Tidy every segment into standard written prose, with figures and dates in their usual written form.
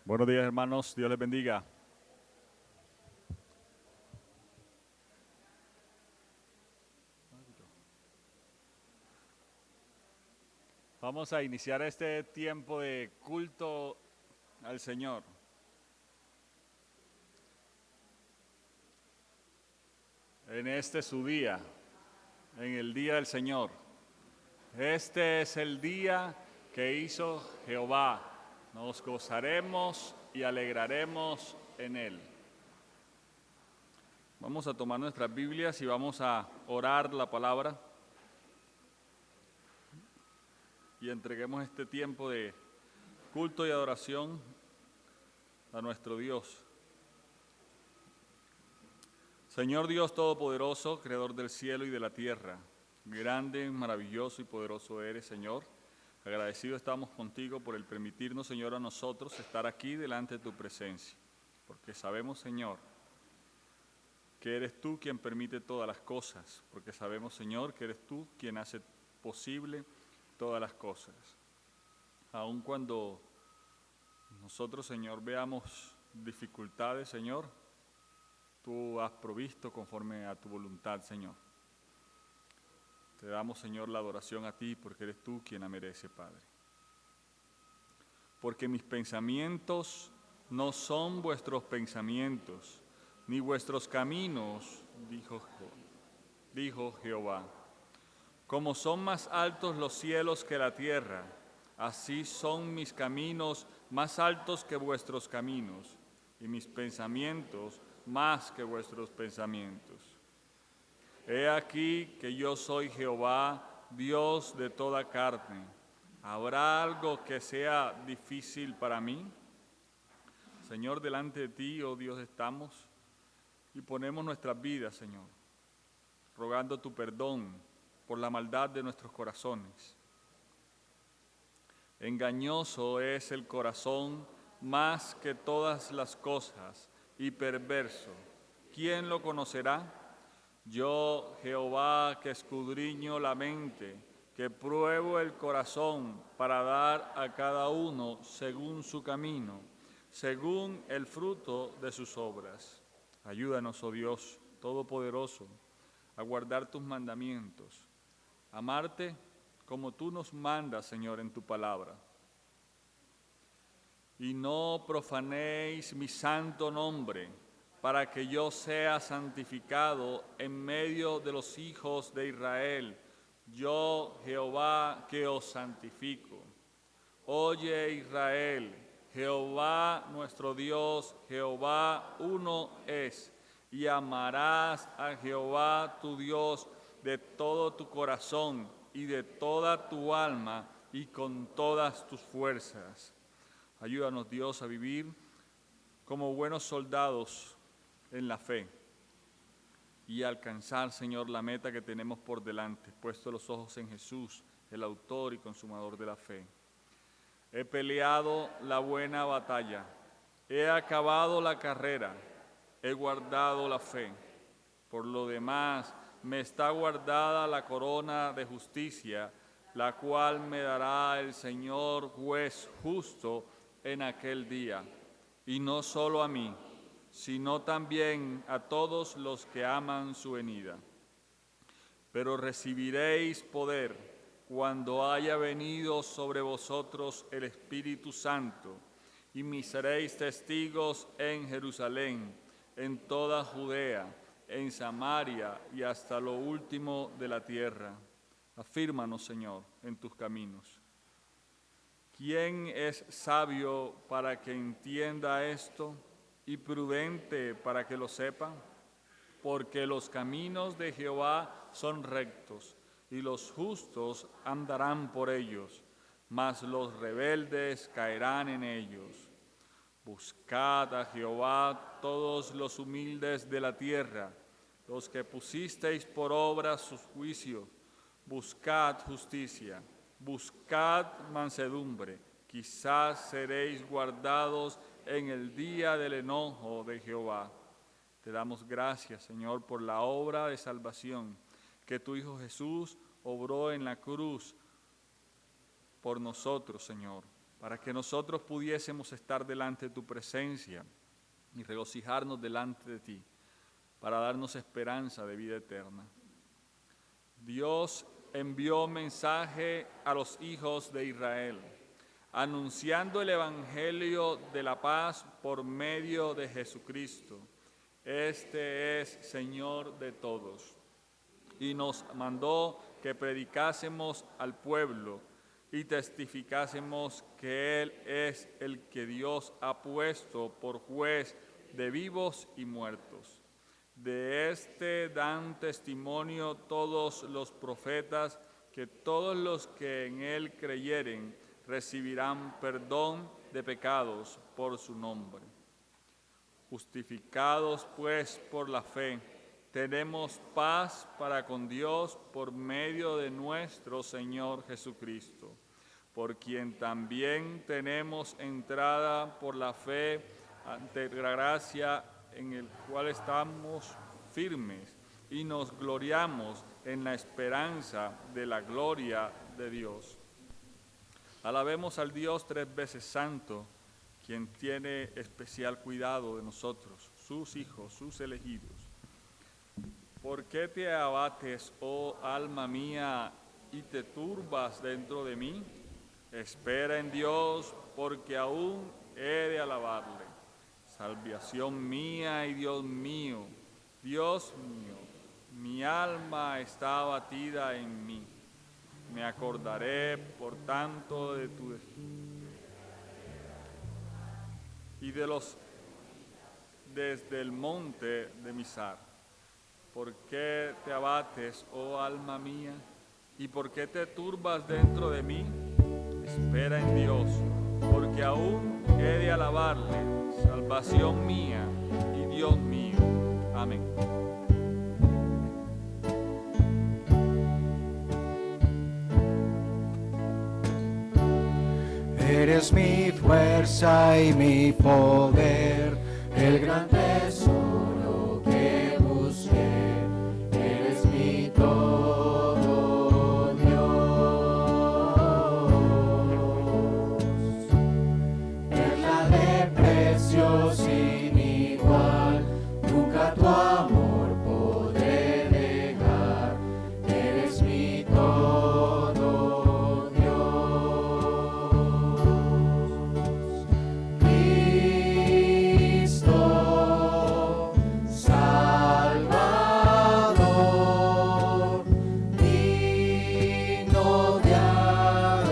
Buenos días, hermanos. Dios les bendiga. Vamos a iniciar este tiempo de culto al Señor. En este su día, en el día del Señor. Este es el día que hizo Jehová. Nos gozaremos y alegraremos en él. Vamos a tomar nuestras Biblias y vamos a orar la palabra. Y entreguemos este tiempo de culto y adoración a nuestro Dios. Señor Dios Todopoderoso, Creador del cielo y de la tierra, grande, maravilloso y poderoso eres, Señor. Agradecido estamos contigo por el permitirnos, Señor, a nosotros estar aquí delante de tu presencia, porque sabemos, Señor, que eres tú quien permite todas las cosas, porque sabemos, Señor, que eres tú quien hace posible todas las cosas. Aun cuando nosotros, Señor, veamos dificultades, Señor, tú has provisto conforme a tu voluntad, Señor. Te damos, Señor, la adoración a ti, porque eres tú quien la merece, Padre. Porque mis pensamientos no son vuestros pensamientos, ni vuestros caminos, dijo Jehová. Como son más altos los cielos que la tierra, así son mis caminos más altos que vuestros caminos, y mis pensamientos más que vuestros pensamientos. He aquí que yo soy Jehová, Dios de toda carne. ¿Habrá algo que sea difícil para mí? Señor, delante de ti, oh Dios, estamos y ponemos nuestras vidas, Señor, rogando tu perdón por la maldad de nuestros corazones. Engañoso es el corazón más que todas las cosas y perverso. ¿Quién lo conocerá? Yo, Jehová, que escudriño la mente, que pruebo el corazón para dar a cada uno según su camino, según el fruto de sus obras. Ayúdanos, oh Dios Todopoderoso, a guardar tus mandamientos, amarte como tú nos mandas, Señor, en tu palabra. Y no profanéis mi santo nombre, para que yo sea santificado en medio de los hijos de Israel. Yo, Jehová, que os santifico. Oye, Israel, Jehová nuestro Dios, Jehová uno es, y amarás a Jehová tu Dios de todo tu corazón y de toda tu alma y con todas tus fuerzas. Ayúdanos, Dios, a vivir como buenos soldados en la fe y alcanzar, Señor, la meta que tenemos por delante, puesto los ojos en Jesús, el autor y consumador de la fe. He peleado la buena batalla, he acabado la carrera, he guardado la fe. Por lo demás, me está guardada la corona de justicia, la cual me dará el Señor juez justo en aquel día, y no solo a mí, sino también a todos los que aman su venida. Pero recibiréis poder cuando haya venido sobre vosotros el Espíritu Santo, y me seréis testigos en Jerusalén, en toda Judea, en Samaria y hasta lo último de la tierra. Afírmanos, Señor, en tus caminos. ¿Quién es sabio para que entienda esto y prudente para que lo sepa? Porque los caminos de Jehová son rectos, y los justos andarán por ellos, mas los rebeldes caerán en ellos. Buscad a Jehová todos los humildes de la tierra, los que pusisteis por obra sus juicios. Buscad justicia, buscad mansedumbre, quizás seréis guardados en el día del enojo de Jehová. Te damos gracias, Señor, por la obra de salvación que tu Hijo Jesús obró en la cruz por nosotros, Señor. para que nosotros pudiésemos estar delante de tu presencia y regocijarnos delante de ti, para darnos esperanza de vida eterna. Dios envió mensaje a los hijos de Israel, anunciando el evangelio de la paz por medio de Jesucristo. Este es Señor de todos. Y nos mandó que predicásemos al pueblo y testificásemos que Él es el que Dios ha puesto por juez de vivos y muertos. De este dan testimonio todos los profetas, que todos los que en Él creyeren recibirán perdón de pecados por su nombre. Justificados pues por la fe, tenemos paz para con Dios por medio de nuestro Señor Jesucristo, por quien también tenemos entrada por la fe ante la gracia en el cual estamos firmes y nos gloriamos en la esperanza de la gloria de Dios. Alabemos al Dios tres veces santo, quien tiene especial cuidado de nosotros, sus hijos, sus elegidos. ¿Por qué te abates, oh alma mía, y te turbas dentro de mí? Espera en Dios, porque aún he de alabarle. Salvación mía y Dios mío, mi alma está abatida en mí. Me acordaré, por tanto, de tu y de los desde el monte de Mizar. ¿Por qué te abates, oh alma mía? ¿Y por qué te turbas dentro de mí? Espera en Dios, porque aún he de alabarle, salvación mía y Dios mío. Amén. Eres mi fuerza y mi poder, el gran tesoro que busqué. Eres mi todo, Dios. Perla de precio sin igual, nunca tu amor podré negar. Eres mi todo, Dios. Cristo, Salvador, digno de adorar.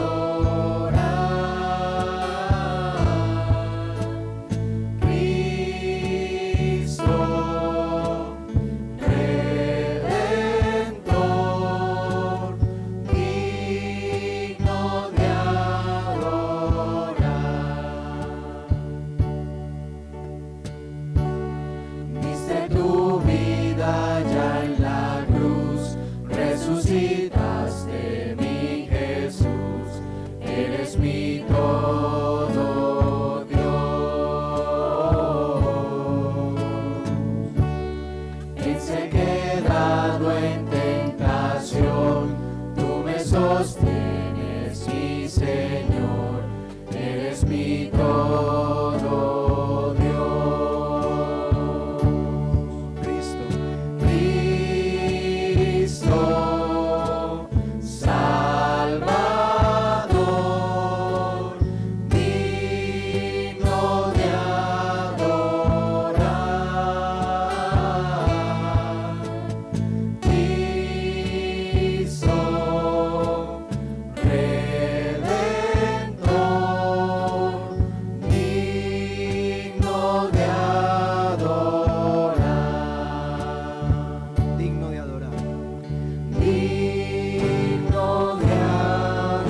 Cristo, Redentor, digno de adorar. Diste tu vida ya en la cruz, resucitaste mi Jesús, eres mi todo, Dios. En sequedad o en tentación, tú me sostienes, mi Señor, eres mi todo, Dios. Cristo, Salvador, digno de adorar. Cristo, Redentor, digno de adorar. Digno de adorar. Digno de adorar.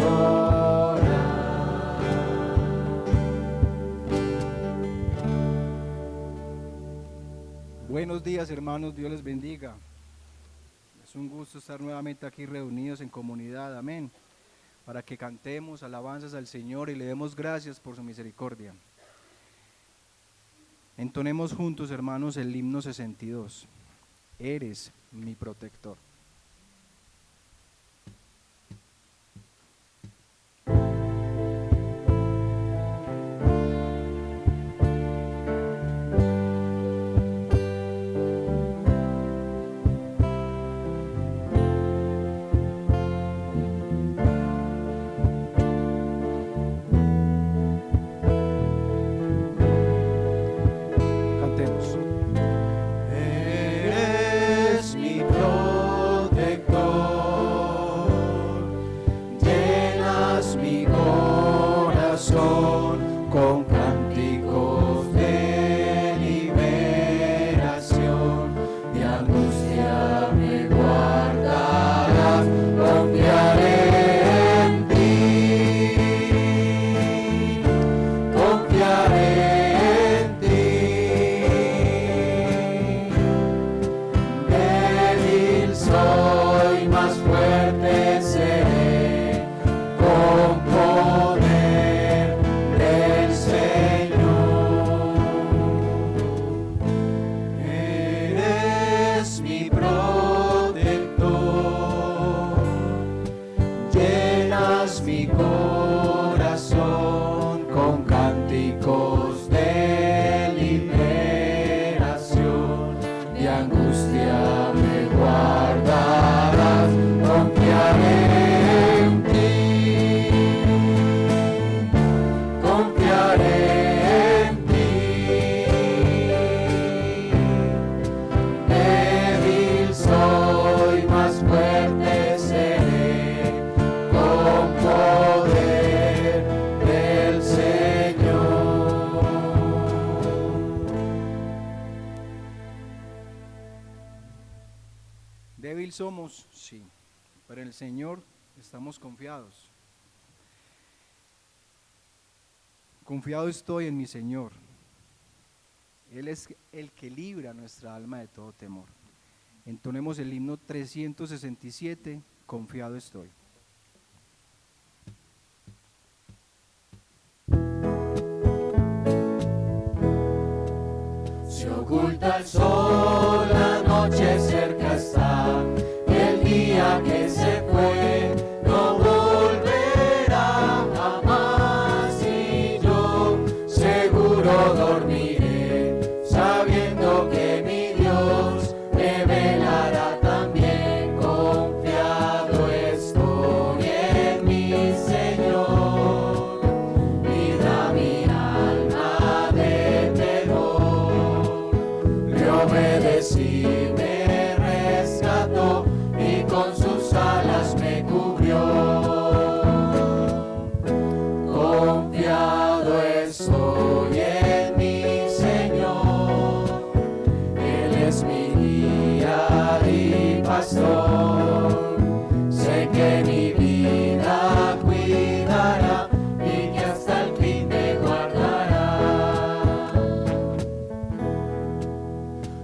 Buenos días, hermanos, Dios les bendiga. Es un gusto estar nuevamente aquí reunidos en comunidad, amén, para que cantemos alabanzas al Señor y le demos gracias por su misericordia. Entonemos juntos, hermanos, el himno 62. Eres mi protector. mi corazón con cánticos de liberación, de angustia me guardarás, confiaré en ti, confiaré en ti. Débil soy, más fuerte seré, con poder del Señor. Débil somos, sí, pero en el Señor estamos confiados. Confiado estoy en mi Señor. Él es el que libra nuestra alma de todo temor. Entonemos el himno 367, confiado estoy. Se oculta el sol, la noche cerca está, y el día que se fue no volverá jamás, y yo seguro dormiré, sabiendo que mi Dios me velará también. Confiado estoy en mi Señor, libra mi alma de temor. Le obedecí, me rescató y con sus alas me cubrió. Confiado estoy en mi Señor, Él es mi guía y pastor. Sé que mi vida cuidará y que hasta el fin me guardará.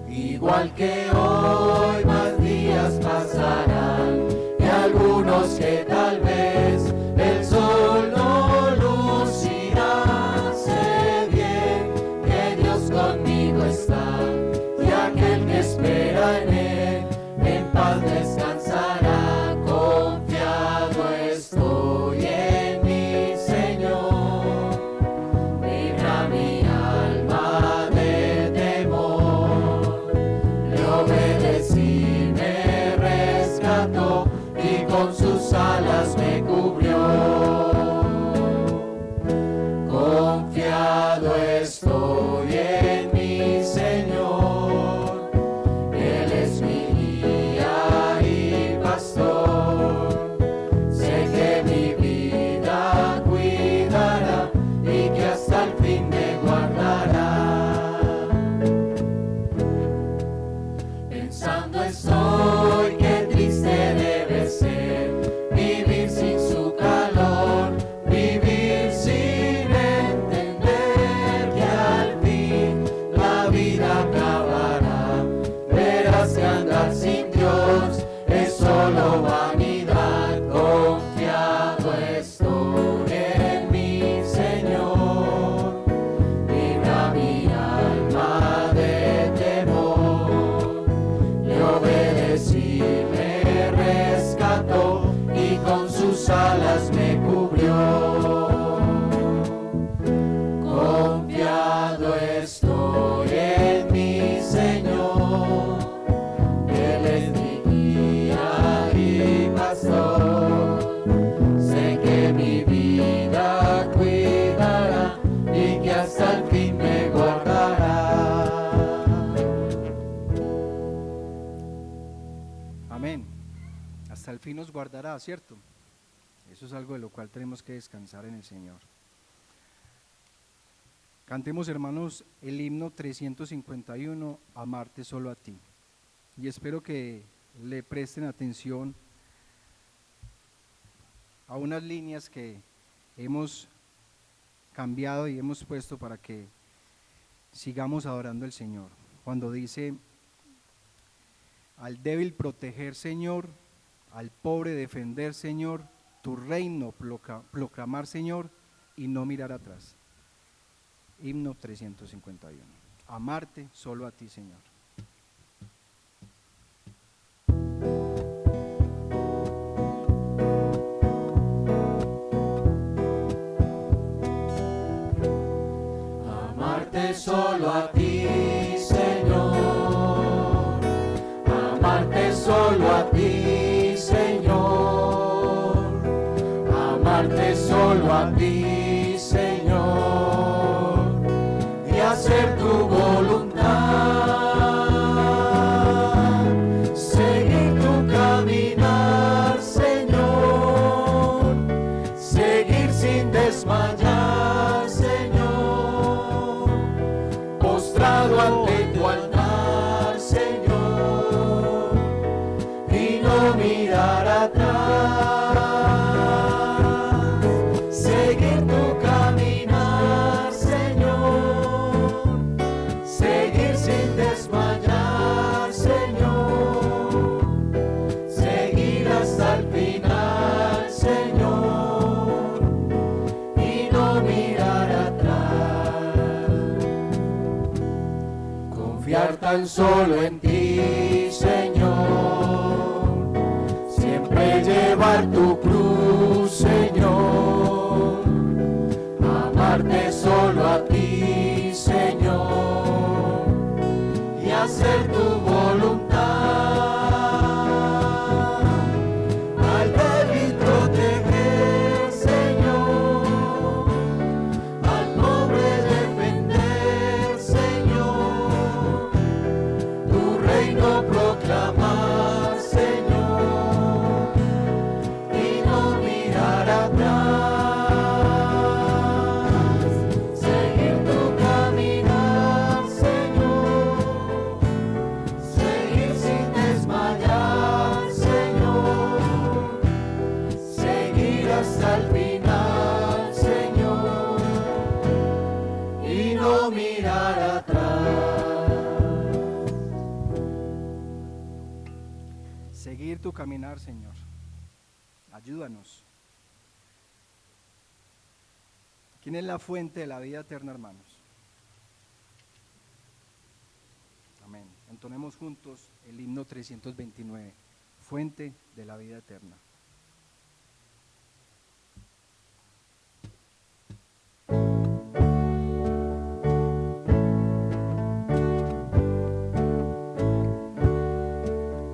Igual que hoy, más días pasarán, y algunos que tal vez el sol no lucirá. Sé bien que Dios conmigo está, y aquel que espera en Él en paz descansará. Confiado estoy en mi Señor, libra mi alma de temor. Le obedecí, me rescató y con sus alas me cubrió. Confiado estoy en mi Señor, Él es mi guía y pastor. Sé que mi vida cuidará y que hasta el fin me guardará. Pensando estoy, qué triste debe ser vivir sin su calor, vivir sin entender que al fin la vida acabará. Verás que andar sin Dios es solo vanidad. Confiado estoy en mi Señor, libra mi alma de temor. Le obedecí, me rescató y con sus alas me cubrió. Confiado estoy en mi Señor, Él es mi guía y pastor. Sé que mi vida cuidará y que hasta el fin me guardará. Amén. Hasta el fin nos guardará, ¿cierto? Eso es algo de lo cual tenemos que descansar en el Señor. Cantemos, hermanos, el himno 351, Amarte solo a ti. Y espero que le presten atención a unas líneas que hemos cambiado y hemos puesto para que sigamos adorando al Señor. Cuando dice: al débil proteger, Señor, al pobre defender, Señor, tu reino proclamar, Señor, y no mirar atrás. Himno 351. Amarte solo a ti, Señor. solo a ti, Señor. Amarte solo a ti, Señor. Amarte solo a ti, Señor. Y hacer tu voluntad. Seguir tu caminar, Señor. Seguir sin desmayar, Señor. Postrado ante tu altar, Señor. Y no mirar atrás. Seguir tu caminar, Señor. Seguir sin desmayar, Señor. Seguir hasta el final, Señor. Y no mirar atrás. Confiar tan solo en ti, Señor. Siempre llevar tu cruz, Señor. Amarte solo a ti, Señor. Y hacer tu voluntad. Al débil proteger, Señor. Al pobre defender, Señor. Tu reino proclamar, Señor. Y no mirar atrás. Seguir tu caminar, Señor. Seguir sin desmayar, Señor. Seguir hasta el final, Señor. Y no mirar atrás. Seguir tu caminar, Señor. Ayúdanos. ¿Quién es la fuente de la vida eterna, hermanos? Amén. Entonemos juntos el himno 329, fuente de la vida eterna.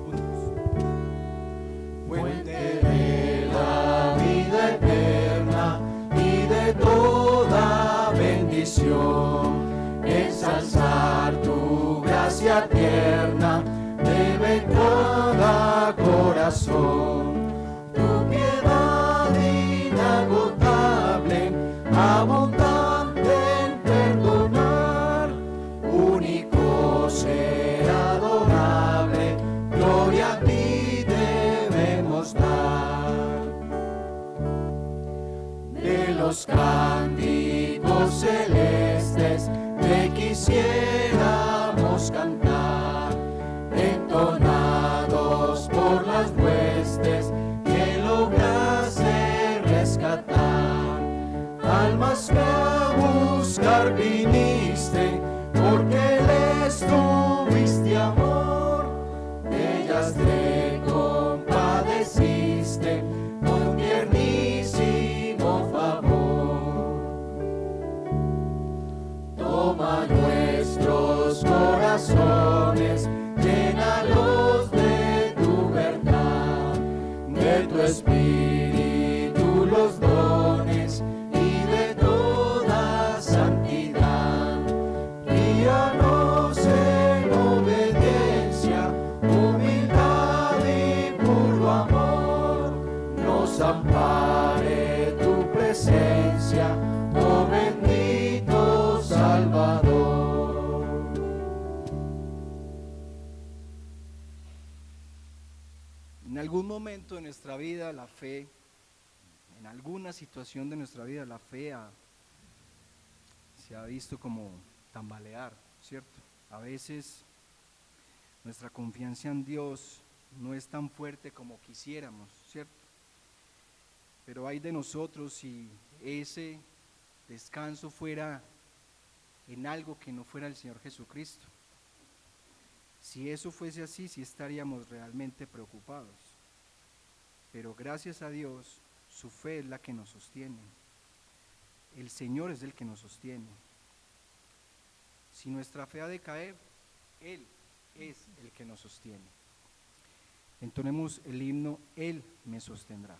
Juntos. Fuente de la vida eterna y de toda bendición, ensalzar tu gracia tierna debe cada corazón. Tu piedad inagotable, abundante en perdonar, único ser adorable, gloria a ti debemos dar. De los cánticos celestes te quisiéramos cantar, entonados por las huestes que lograste rescatar. Almas que a buscar viniste, porque les tuviste amor, ellas te compadeciste con tiernísimo favor. Toma nuestros corazones, llénalos de tu verdad, de tu espíritu los dones y de toda santidad. Guíanos en obediencia, humildad y puro amor. Nos ampare tu presencia, oh bendito Salvador. En algún momento de nuestra vida la fe, en alguna situación de nuestra vida la fe se ha visto como tambalear, ¿cierto? A veces nuestra confianza en Dios no es tan fuerte como quisiéramos, ¿cierto? Pero hay de nosotros si ese descanso fuera en algo que no fuera el Señor Jesucristo. Si eso fuese así, sí estaríamos realmente preocupados. Pero gracias a Dios, su fe es la que nos sostiene. El Señor es el que nos sostiene. Si nuestra fe ha de caer, Él es el que nos sostiene. Entonemos el himno Él me sostendrá.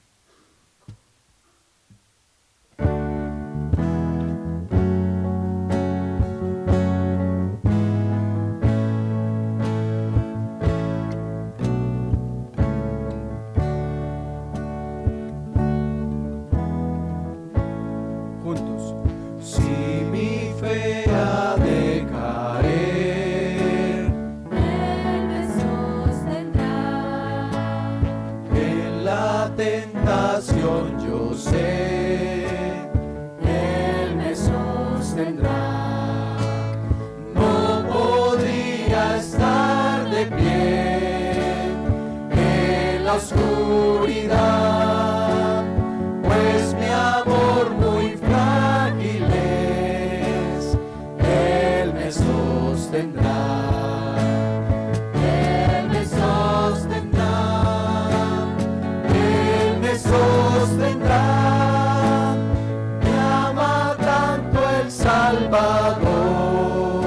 Yo sé, Él me sostendrá. No podría estar de pie en la oscuridad, pues mi amor muy frágil es. Él me sostendrá. Sostendrá, me ama tanto el Salvador,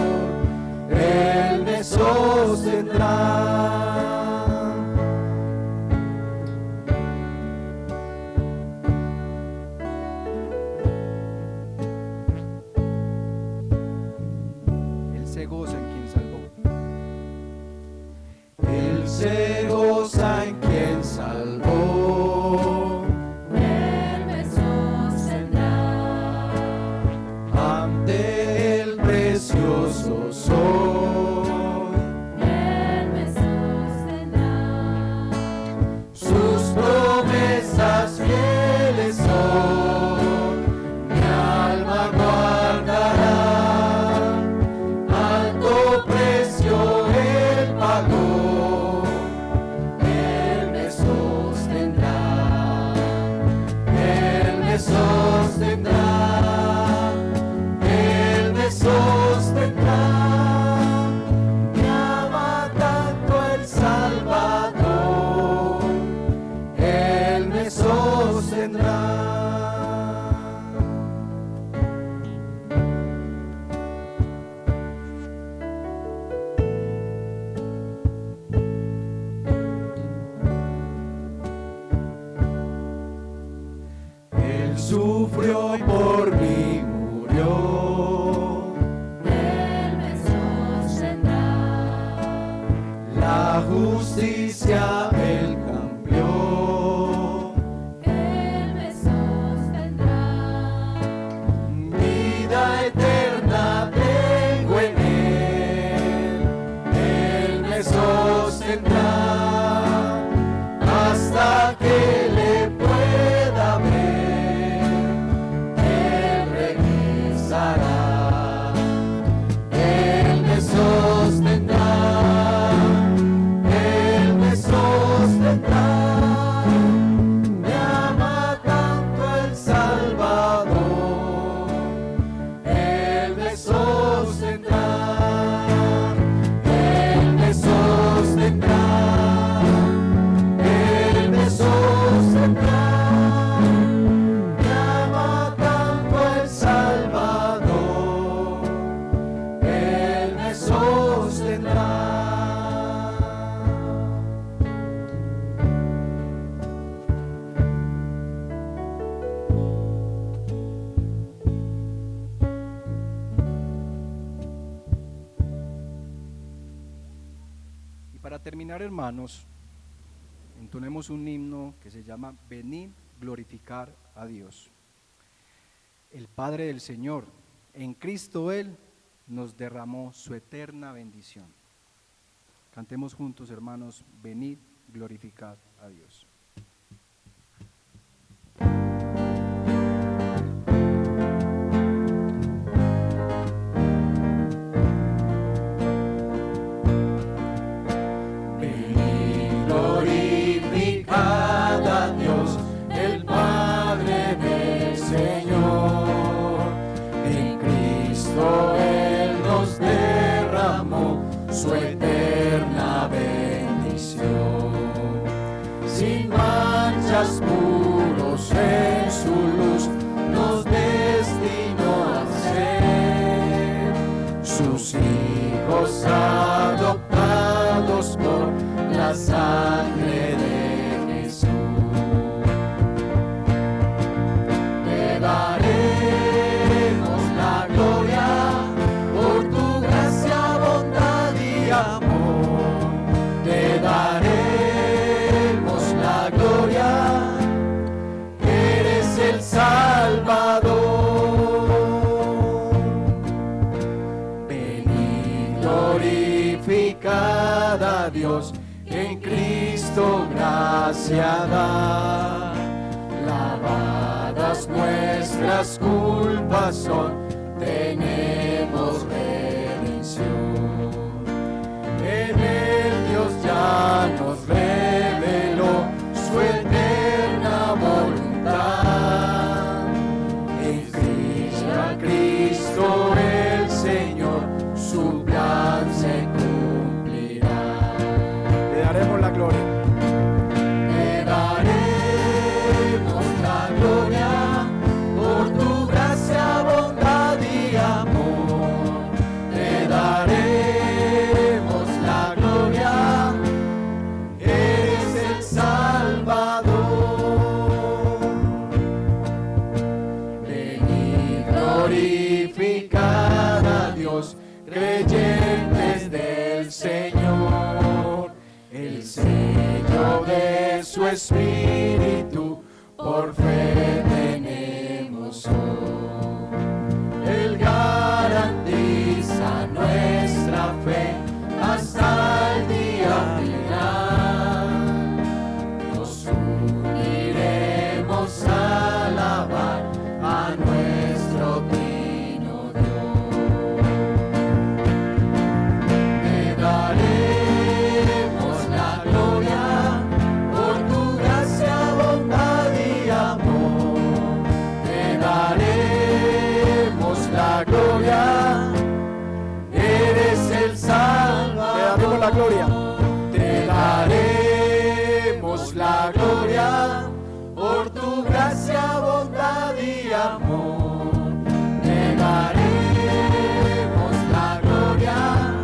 Él me sostendrá. Él se goza en quien salvó. Él se goza en quien salvó. Precioso soy, Él me sostendrá. Sus promesas fieles son, mi alma guardará. Alto precio Él pagó, Él me sostendrá. Él me sostendrá. Sostendrá, me ama tanto el Salvador, Él me sostendrá. Él sufrió y por mí murió. La justicia Él cumplió, Él me sostendrá. Vida eterna tengo en Él me sostendrá. Hasta que le pueda ver, Él regresará. Él me sostendrá. Me ama tanto el Salvador, Él me sostendrá. Él me sostendrá. Él me sostendrá. Me ama tanto el Salvador, Él me sostendrá. Para terminar, hermanos, entonemos un himno que se llama Venid glorificar a Dios. El Padre del Señor, en Cristo Él nos derramó su eterna bendición. Cantemos juntos, hermanos, venid glorificar a Dios. Glorificad a Dios, el Padre del Señor. En Cristo Él nos derramó su eterna bendición. Sin manchas, puros en su luz, nos destinó a ser sus hijos. gracia da. Lavadas nuestras culpas son, tenemos redención. En él Dios ya nos reveló su eterna voluntad. En Cristo el Señor, su plan se cumplirá. Le daremos la gloria. Te daremos la gloria por tu gracia, bondad y amor. Te daremos la gloria, eres el Salvador. Venid, glorificad a Dios, creyentes del Señor. El sello de su Espíritu por fe tenemos hoy. Él garantiza nuestra fe hasta el día final. Nos uniremos a alabar a nuestro divino Dios. Te daremos la gloria por tu gracia, bondad y amor. Te daremos la gloria, eres el Salvador. Le daremos la gloria. Te daremos la gloria por tu gracia, bondad y amor. Te daremos la gloria,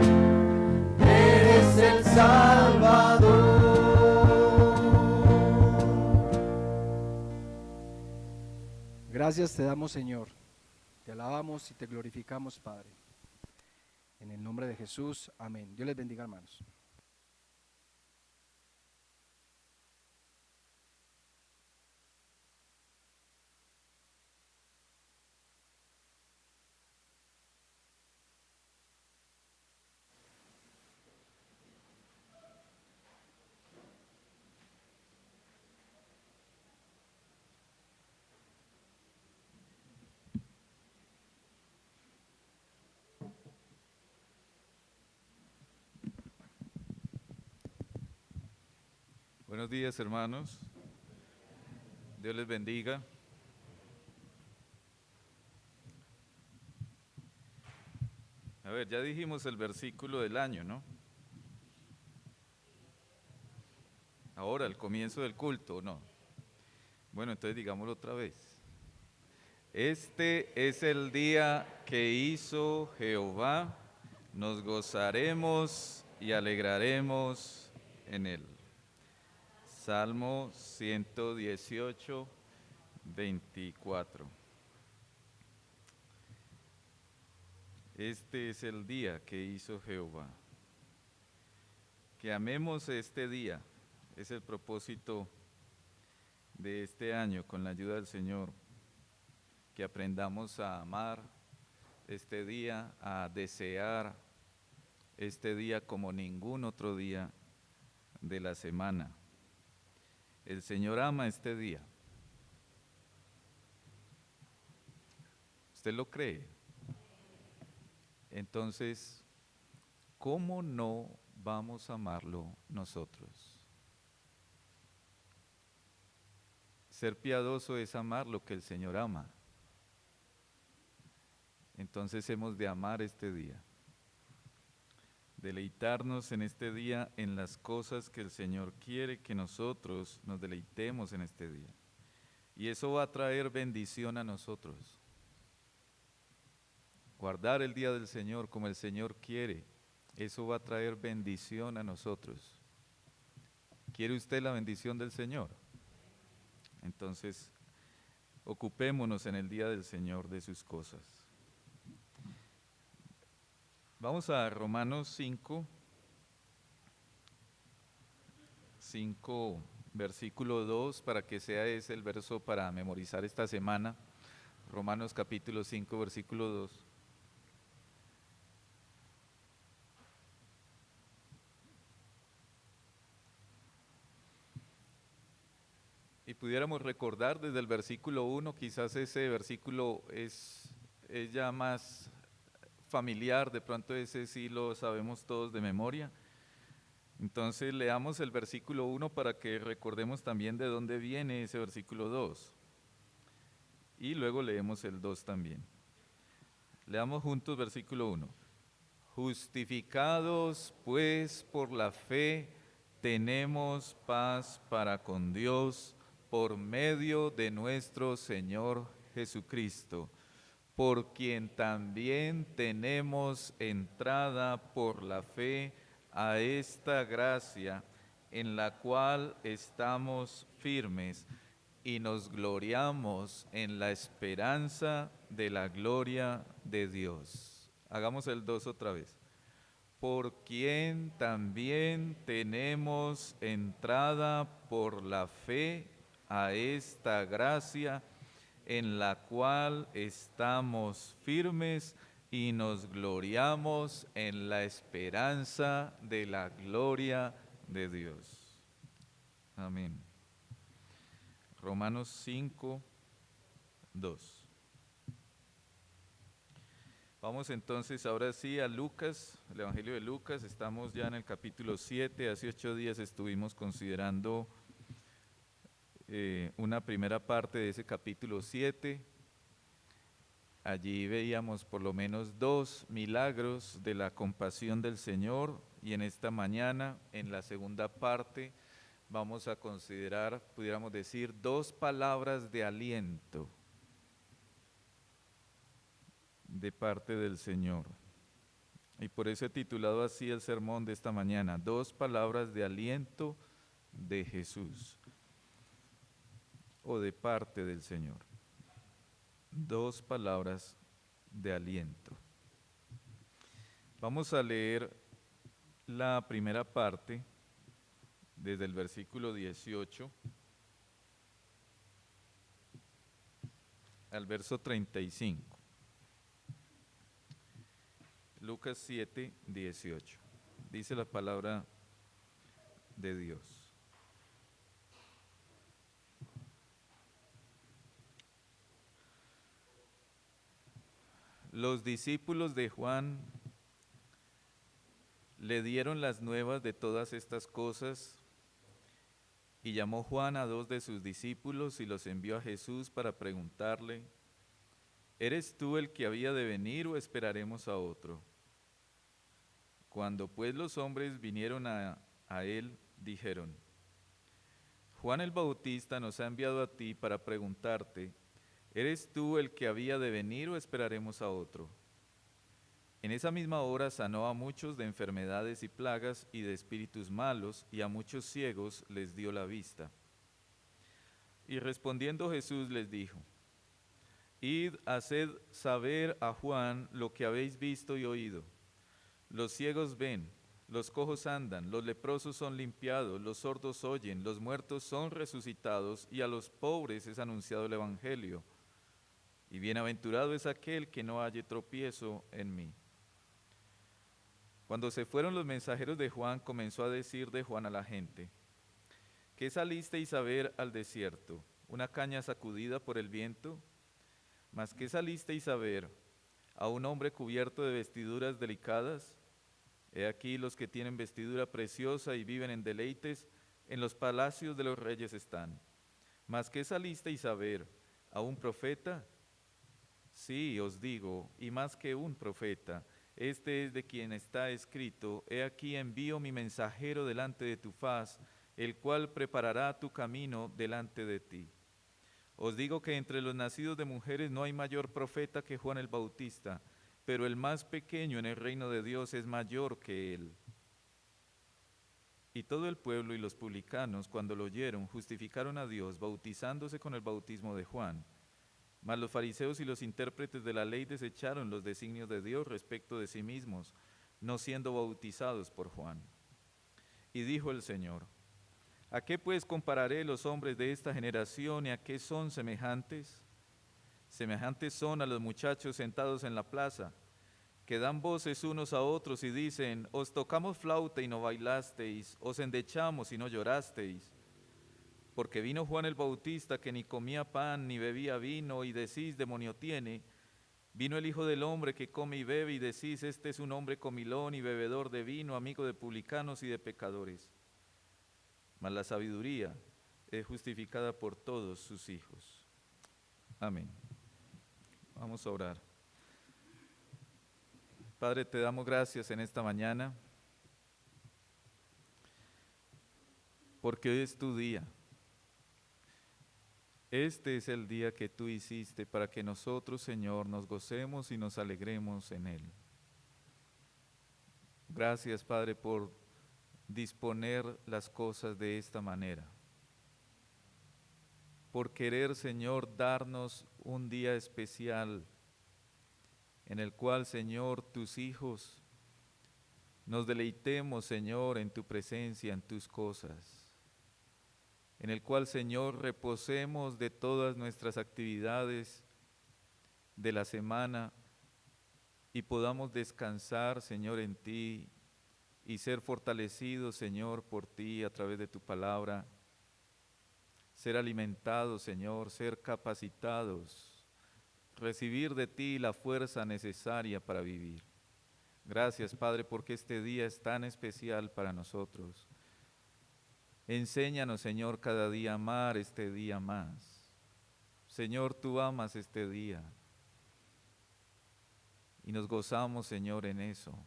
eres el Salvador. Gracias te damos, Señor. Te alabamos y te glorificamos, Padre. En el nombre de Jesús, amén. Dios les bendiga, hermanos. Buenos días, hermanos. Dios les bendiga. A ver, ya dijimos el versículo del año, ¿no? Ahora, el comienzo del culto, ¿no? Bueno, entonces digámoslo otra vez. Este es el día que hizo Jehová, nos gozaremos y alegraremos en él. Salmo 118, 24. Este es el día que hizo Jehová. Que amemos este día, es el propósito de este año con la ayuda del Señor. Que aprendamos a amar este día, a desear este día como ningún otro día de la semana. El Señor ama este día. ¿Usted lo cree? Entonces, ¿cómo no vamos a amarlo nosotros? Ser piadoso es amar lo que el Señor ama. Entonces hemos de amar este día. Deleitarnos en este día en las cosas que el Señor quiere que nosotros nos deleitemos en este día. Y eso va a traer bendición a nosotros. Guardar el día del Señor como el Señor quiere, eso va a traer bendición a nosotros. ¿Quiere usted la bendición del Señor? Entonces, ocupémonos en el día del Señor de sus cosas. Vamos a Romanos 5, versículo 2, para que sea ese el verso para memorizar esta semana. Romanos capítulo 5, versículo 2. pudiéramos recordar desde el versículo 1, quizás ese versículo es ya más familiar, de pronto ese sí lo sabemos todos de memoria. Entonces leamos el versículo 1 para que recordemos también de dónde viene ese versículo 2. Y luego leemos el 2 también. Leamos juntos versículo 1. Justificados pues por la fe, tenemos paz para con Dios por medio de nuestro Señor Jesucristo, por quien también tenemos entrada por la fe a esta gracia en la cual estamos firmes y nos gloriamos en la esperanza de la gloria de Dios. Hagamos el 2 otra vez. Por quien también tenemos entrada por la fe a esta gracia en la cual estamos firmes y nos gloriamos en la esperanza de la gloria de Dios. Amén. Romanos 5, 2. Vamos entonces ahora sí a Lucas, el Evangelio de Lucas. Estamos ya en el capítulo 7. Hace 8 días estuvimos considerando una primera parte de ese capítulo 7. Allí veíamos por lo menos 2 milagros de la compasión del Señor, y en esta mañana, en la segunda parte, vamos a considerar, pudiéramos decir, 2 palabras de aliento de parte del Señor. Y por eso he titulado así el sermón de esta mañana, 2 palabras de aliento de Jesús, o de parte del Señor. 2 palabras de aliento. Vamos a leer la primera parte desde el versículo 18 al verso 35. Lucas 7, 18. Dice la palabra de Dios. Los discípulos de Juan le dieron las nuevas de todas estas cosas, y llamó Juan a 2 de sus discípulos y los envió a Jesús para preguntarle: ¿eres tú el que había de venir o esperaremos a otro? Cuando pues los hombres vinieron a él, dijeron: Juan el Bautista nos ha enviado a ti para preguntarte: ¿eres tú el que había de venir o esperaremos a otro? En esa misma hora sanó a muchos de enfermedades y plagas y de espíritus malos, y a muchos ciegos les dio la vista. Y respondiendo Jesús les dijo: Id, haced saber a Juan lo que habéis visto y oído. Los ciegos ven, los cojos andan, los leprosos son limpiados, los sordos oyen, los muertos son resucitados, y a los pobres es anunciado el Evangelio. Y bienaventurado es aquel que no halle tropiezo en mí. Cuando se fueron los mensajeros de Juan, comenzó a decir de Juan a la gente: ¿qué salisteis a ver al desierto? ¿Una caña sacudida por el viento? ¿Mas qué salisteis a ver? ¿A un hombre cubierto de vestiduras delicadas? He aquí los que tienen vestidura preciosa y viven en deleites, en los palacios de los reyes están. ¿Mas qué salisteis a ver? ¿A un profeta? Sí, os digo, y más que un profeta, este es de quien está escrito: he aquí envío mi mensajero delante de tu faz, el cual preparará tu camino delante de ti. Os digo que entre los nacidos de mujeres no hay mayor profeta que Juan el Bautista, pero el más pequeño en el reino de Dios es mayor que él. Y todo el pueblo y los publicanos, cuando lo oyeron, justificaron a Dios, bautizándose con el bautismo de Juan. Mas los fariseos y los intérpretes de la ley desecharon los designios de Dios respecto de sí mismos, no siendo bautizados por Juan. Y dijo el Señor: ¿a qué pues compararé los hombres de esta generación y a qué son semejantes? Semejantes son a los muchachos sentados en la plaza, que dan voces unos a otros y dicen: os tocamos flauta y no bailasteis, os endechamos y no llorasteis. porque vino Juan el Bautista, que ni comía pan ni bebía vino, y decís, demonio tiene. Vino el Hijo del Hombre, que come y bebe, y decís, este es un hombre comilón y bebedor de vino, amigo de publicanos y de pecadores. Mas la sabiduría es justificada por todos sus hijos. Amén. Vamos a orar. Padre, te damos gracias en esta mañana, porque hoy es tu día. Este es el día que tú hiciste para que nosotros, Señor, nos gocemos y nos alegremos en él. Gracias, Padre, por disponer las cosas de esta manera. Por querer, Señor, darnos un día especial en el cual, Señor, tus hijos nos deleitemos, Señor, en tu presencia, en tus cosas. En el cual, Señor, reposemos de todas nuestras actividades de la semana y podamos descansar, Señor, en ti y ser fortalecidos, Señor, por ti a través de tu palabra, ser alimentados, Señor, ser capacitados, recibir de ti la fuerza necesaria para vivir. Gracias, Padre, porque este día es tan especial para nosotros. Enséñanos, Señor, cada día a amar este día más. Señor, tú amas este día y nos gozamos, Señor, en eso.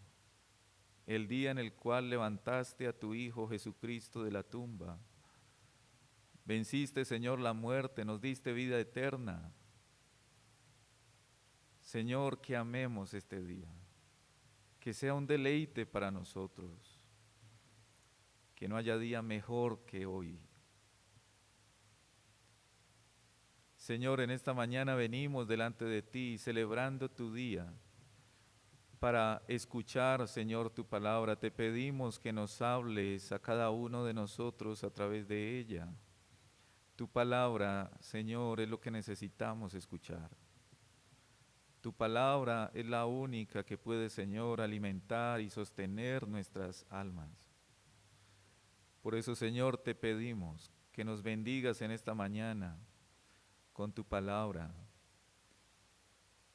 El día en el cual levantaste a tu Hijo Jesucristo de la tumba. Venciste, Señor, la muerte, nos diste vida eterna. Señor, que amemos este día, que sea un deleite para nosotros. Que no haya día mejor que hoy. Señor, en esta mañana venimos delante de ti celebrando tu día para escuchar, Señor, tu palabra. Te pedimos que nos hables a cada uno de nosotros a través de ella. Tu palabra, Señor, es lo que necesitamos escuchar. Tu palabra es la única que puede, Señor, alimentar y sostener nuestras almas. Por eso, Señor, te pedimos que nos bendigas en esta mañana con tu palabra.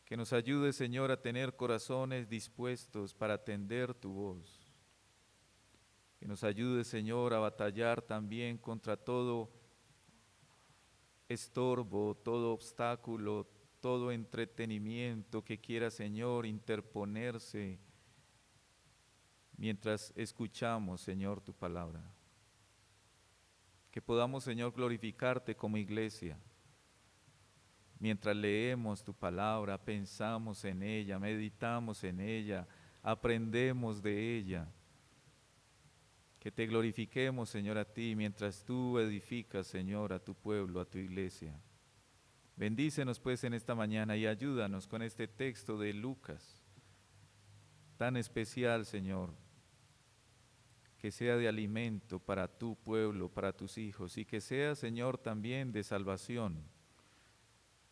Que nos ayudes, Señor, a tener corazones dispuestos para atender tu voz. Que nos ayudes, Señor, a batallar también contra todo estorbo, todo obstáculo, todo entretenimiento que quiera, Señor, interponerse mientras escuchamos, Señor, tu palabra. Que podamos, Señor, glorificarte como iglesia. Mientras leemos tu palabra, pensamos en ella, meditamos en ella, aprendemos de ella. Que te glorifiquemos, Señor, a ti, mientras tú edificas, Señor, a tu pueblo, a tu iglesia. Bendícenos, pues, en esta mañana y ayúdanos con este texto de Lucas, tan especial, Señor, que sea de alimento para tu pueblo, para tus hijos, y que sea, Señor, también de salvación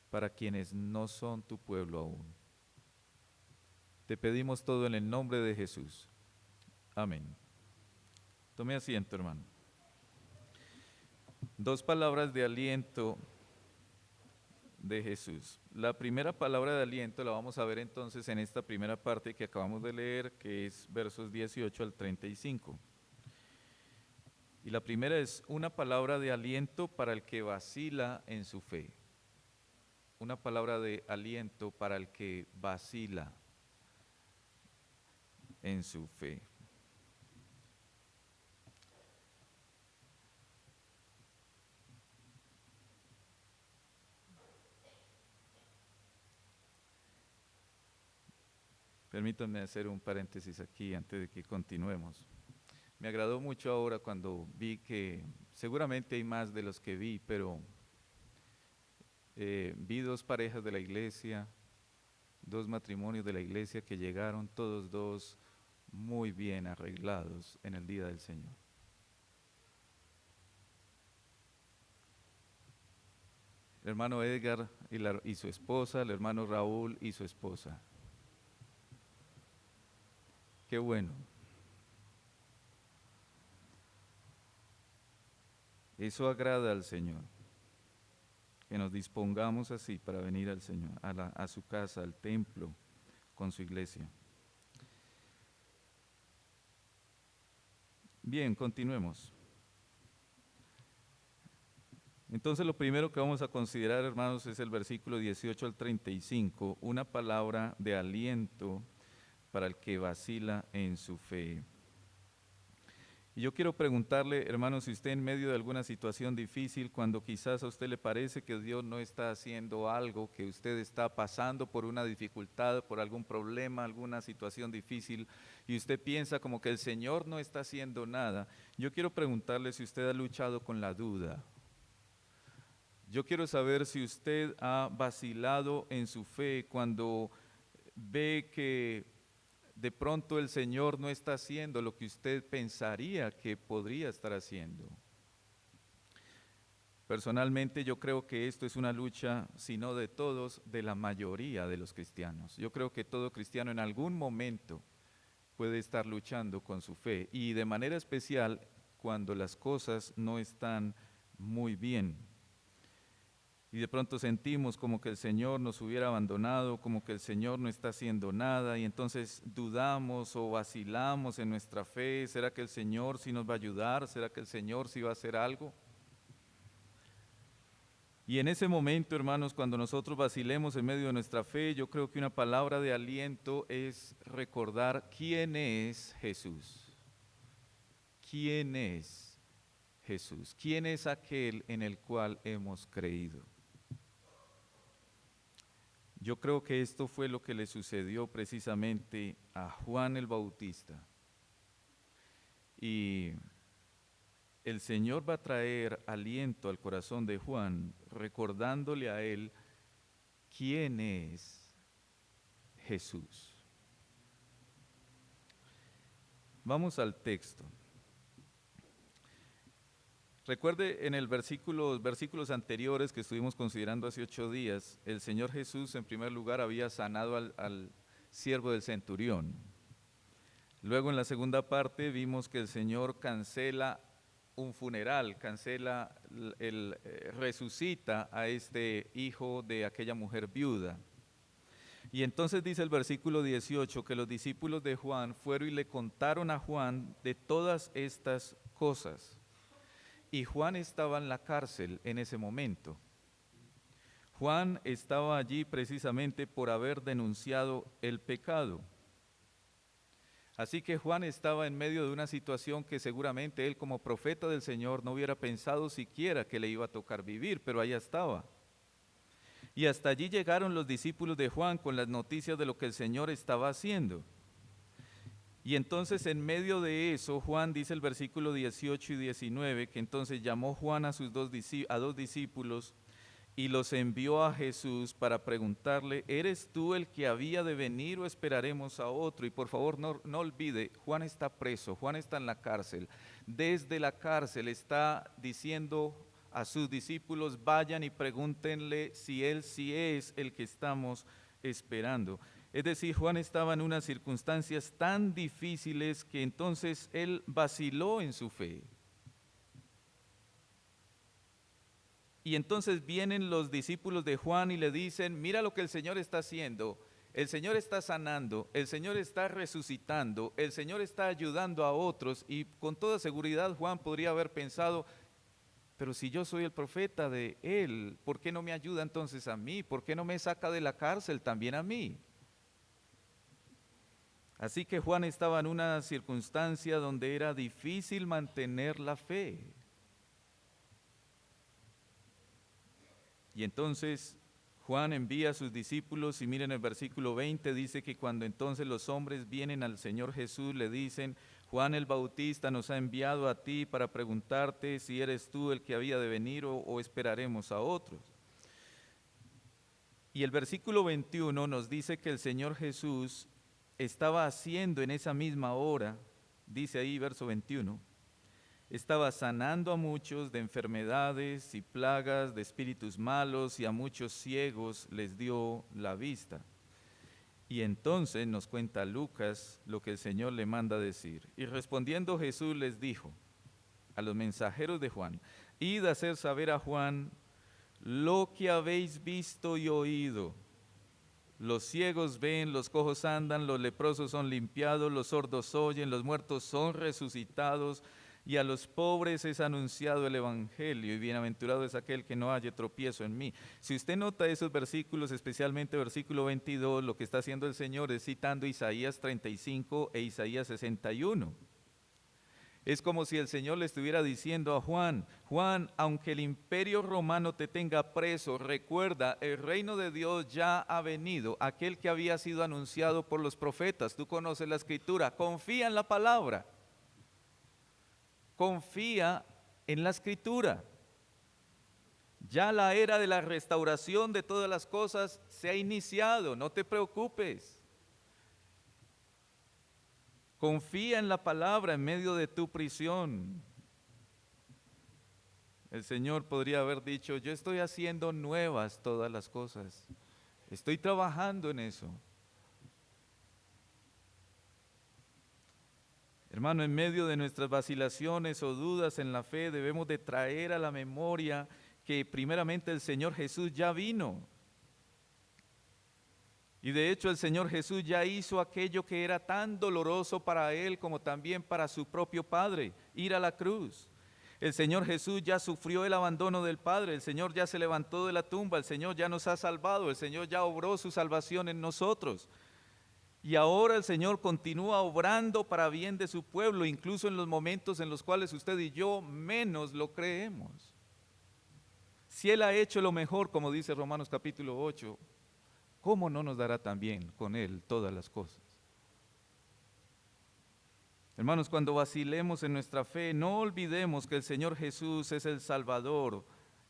para quienes no son tu pueblo aún. Te pedimos todo en el nombre de Jesús. Amén. Tome asiento, hermano. Dos palabras de aliento de Jesús. La primera palabra de aliento la vamos a ver entonces en esta primera parte que acabamos de leer, que es versos 18 al 35. Y la primera es una palabra de aliento para el que vacila en su fe. Una palabra de aliento para el que vacila en su fe. Permítanme hacer un paréntesis aquí antes de que continuemos. Me agradó mucho ahora cuando vi que seguramente hay más de los que vi, pero vi dos parejas de la iglesia, dos matrimonios de la iglesia que llegaron todos dos muy bien arreglados en el día del Señor. El hermano Edgar y su esposa, el hermano Raúl y su esposa. Qué bueno. Eso agrada al Señor, que nos dispongamos así para venir al Señor, a su casa, al templo, con su iglesia. Bien, continuemos. Entonces lo primero que vamos a considerar, hermanos, es el versículo 18 al 35, una palabra de aliento para el que vacila en su fe. Y yo quiero preguntarle, hermanos, si usted en medio de alguna situación difícil, cuando quizás a usted le parece que Dios no está haciendo algo, que usted está pasando por una dificultad, por algún problema, alguna situación difícil, y usted piensa como que el Señor no está haciendo nada, yo quiero preguntarle si usted ha luchado con la duda. Yo quiero saber si usted ha vacilado en su fe cuando ve que de pronto el Señor no está haciendo lo que usted pensaría que podría estar haciendo. Personalmente yo creo que esto es una lucha, si no de todos, de la mayoría de los cristianos. Yo creo que todo cristiano en algún momento puede estar luchando con su fe, y de manera especial cuando las cosas no están muy bien. Y de pronto sentimos como que el Señor nos hubiera abandonado, como que el Señor no está haciendo nada, y entonces dudamos o vacilamos en nuestra fe. ¿Será que el Señor sí nos va a ayudar? ¿Será que el Señor sí va a hacer algo? Y en ese momento, hermanos, cuando nosotros vacilemos en medio de nuestra fe, yo creo que una palabra de aliento es recordar quién es Jesús. ¿Quién es Jesús? ¿Quién es aquel en el cual hemos creído? Yo creo que esto fue lo que le sucedió precisamente a Juan el Bautista. Y el Señor va a traer aliento al corazón de Juan, recordándole a él quién es Jesús. Vamos al texto. Recuerde en el versículos anteriores que estuvimos considerando hace 8 días, el Señor Jesús en primer lugar había sanado al siervo del centurión. Luego en la segunda parte vimos que el Señor cancela un funeral, resucita a este hijo de aquella mujer viuda. Y entonces dice el versículo 18 que los discípulos de Juan fueron y le contaron a Juan de todas estas cosas. Y Juan estaba en la cárcel en ese momento. Juan estaba allí precisamente por haber denunciado el pecado. Así que Juan estaba en medio de una situación que seguramente él como profeta del Señor no hubiera pensado siquiera que le iba a tocar vivir, pero allá estaba. Y hasta allí llegaron los discípulos de Juan con las noticias de lo que el Señor estaba haciendo. Y entonces en medio de eso, Juan dice el versículo 18 y 19, que entonces llamó Juan a dos discípulos y los envió a Jesús para preguntarle, ¿eres tú el que había de venir o esperaremos a otro? Y por favor no olvide, Juan está preso, Juan está en la cárcel. Desde la cárcel está diciendo a sus discípulos, vayan y pregúntenle si él sí es el que estamos esperando. Es decir, Juan estaba en unas circunstancias tan difíciles que entonces él vaciló en su fe. Y entonces vienen los discípulos de Juan y le dicen, mira lo que el Señor está haciendo, el Señor está sanando, el Señor está resucitando, el Señor está ayudando a otros, y con toda seguridad Juan podría haber pensado, pero si yo soy el profeta de él, ¿por qué no me ayuda entonces a mí? ¿Por qué no me saca de la cárcel también a mí? Así que Juan estaba en una circunstancia donde era difícil mantener la fe. Y entonces Juan envía a sus discípulos, y miren el versículo 20, dice que cuando entonces los hombres vienen al Señor Jesús, le dicen, Juan el Bautista nos ha enviado a ti para preguntarte si eres tú el que había de venir o esperaremos a otros. Y el versículo 21 nos dice que el Señor Jesús estaba haciendo en esa misma hora, dice ahí verso 21, estaba sanando a muchos de enfermedades y plagas, de espíritus malos, y a muchos ciegos les dio la vista. Y entonces nos cuenta Lucas lo que el Señor le manda decir. Y respondiendo Jesús les dijo a los mensajeros de Juan, id a hacer saber a Juan lo que habéis visto y oído. Los ciegos ven, los cojos andan, los leprosos son limpiados, los sordos oyen, los muertos son resucitados, y a los pobres es anunciado el evangelio, y bienaventurado es aquel que no halle tropiezo en mí. Si usted nota esos versículos, especialmente versículo 22, lo que está haciendo el Señor es citando Isaías 35 e Isaías 61. Es como si el Señor le estuviera diciendo a Juan: Juan, aunque el imperio romano te tenga preso, recuerda, el reino de Dios ya ha venido, aquel que había sido anunciado por los profetas. Tú conoces la escritura, confía en la palabra, confía en la escritura. Ya la era de la restauración de todas las cosas se ha iniciado, no te preocupes. Confía en la palabra en medio de tu prisión. El Señor podría haber dicho: yo estoy haciendo nuevas todas las cosas. Estoy trabajando en eso. Hermano, en medio de nuestras vacilaciones o dudas en la fe, debemos de traer a la memoria que primeramente el Señor Jesús ya vino. Y de hecho el Señor Jesús ya hizo aquello que era tan doloroso para Él como también para su propio Padre: ir a la cruz. El Señor Jesús ya sufrió el abandono del Padre, el Señor ya se levantó de la tumba, el Señor ya nos ha salvado, el Señor ya obró su salvación en nosotros. Y ahora el Señor continúa obrando para bien de su pueblo, incluso en los momentos en los cuales usted y yo menos lo creemos. Si Él ha hecho lo mejor, como dice Romanos capítulo 8, ¿cómo no nos dará también con Él todas las cosas? Hermanos, cuando vacilemos en nuestra fe, no olvidemos que el Señor Jesús es el Salvador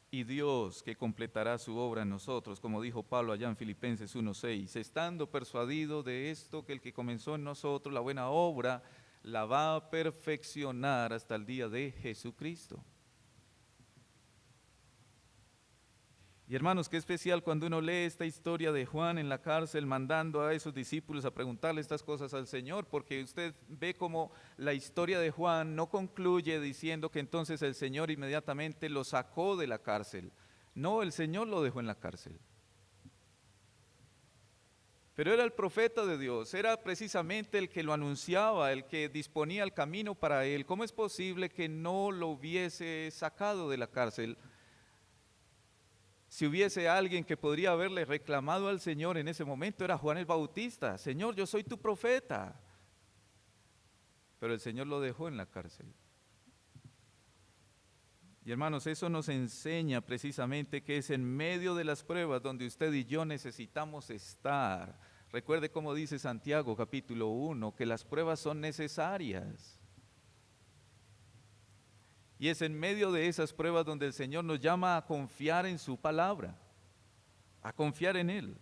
y Dios que completará su obra en nosotros, como dijo Pablo allá en Filipenses 1:6, estando persuadido de esto, que el que comenzó en nosotros la buena obra la va a perfeccionar hasta el día de Jesucristo. Y hermanos, qué especial cuando uno lee esta historia de Juan en la cárcel mandando a esos discípulos a preguntarle estas cosas al Señor, porque usted ve como la historia de Juan no concluye diciendo que entonces el Señor inmediatamente lo sacó de la cárcel. No, el Señor lo dejó en la cárcel. Pero era el profeta de Dios, era precisamente el que lo anunciaba, el que disponía el camino para él. ¿Cómo es posible que no lo hubiese sacado de la cárcel? Si hubiese alguien que podría haberle reclamado al Señor en ese momento, era Juan el Bautista: Señor, yo soy tu profeta. Pero el Señor lo dejó en la cárcel. Y hermanos, eso nos enseña precisamente que es en medio de las pruebas donde usted y yo necesitamos estar. Recuerde cómo dice Santiago capítulo 1, que las pruebas son necesarias. Y es en medio de esas pruebas donde el Señor nos llama a confiar en su palabra, a confiar en Él.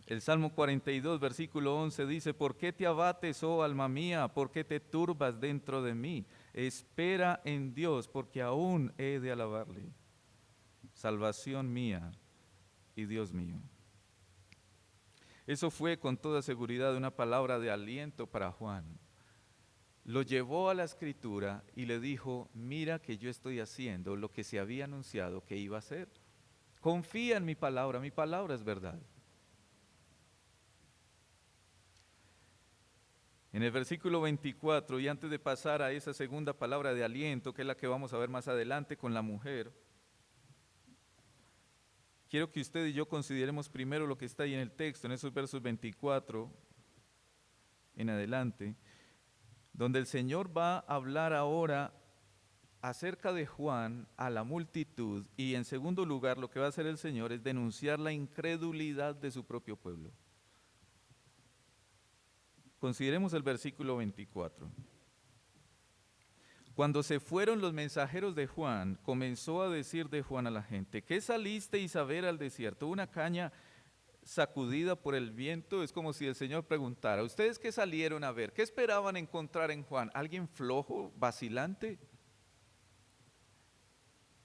El Salmo 42, versículo 11 dice: ¿por qué te abates, oh alma mía? ¿Por qué te turbas dentro de mí? Espera en Dios, porque aún he de alabarle, salvación mía y Dios mío. Eso fue con toda seguridad una palabra de aliento para Juan. Lo llevó a la escritura y le dijo: mira que yo estoy haciendo lo que se había anunciado que iba a hacer. Confía en mi palabra es verdad. En el versículo 24, y antes de pasar a esa segunda palabra de aliento, que es la que vamos a ver más adelante con la mujer, quiero que usted y yo consideremos primero lo que está ahí en el texto, en esos versos 24 en adelante, donde el Señor va a hablar ahora acerca de Juan a la multitud, y en segundo lugar lo que va a hacer el Señor es denunciar la incredulidad de su propio pueblo. Consideremos el versículo 24. Cuando se fueron los mensajeros de Juan, comenzó a decir de Juan a la gente: ¿qué salisteis a ver al desierto? ¿Una caña sacudida por el viento? Es como si el Señor preguntara: ¿ustedes qué salieron a ver? ¿Qué esperaban encontrar en Juan? ¿Alguien flojo, vacilante?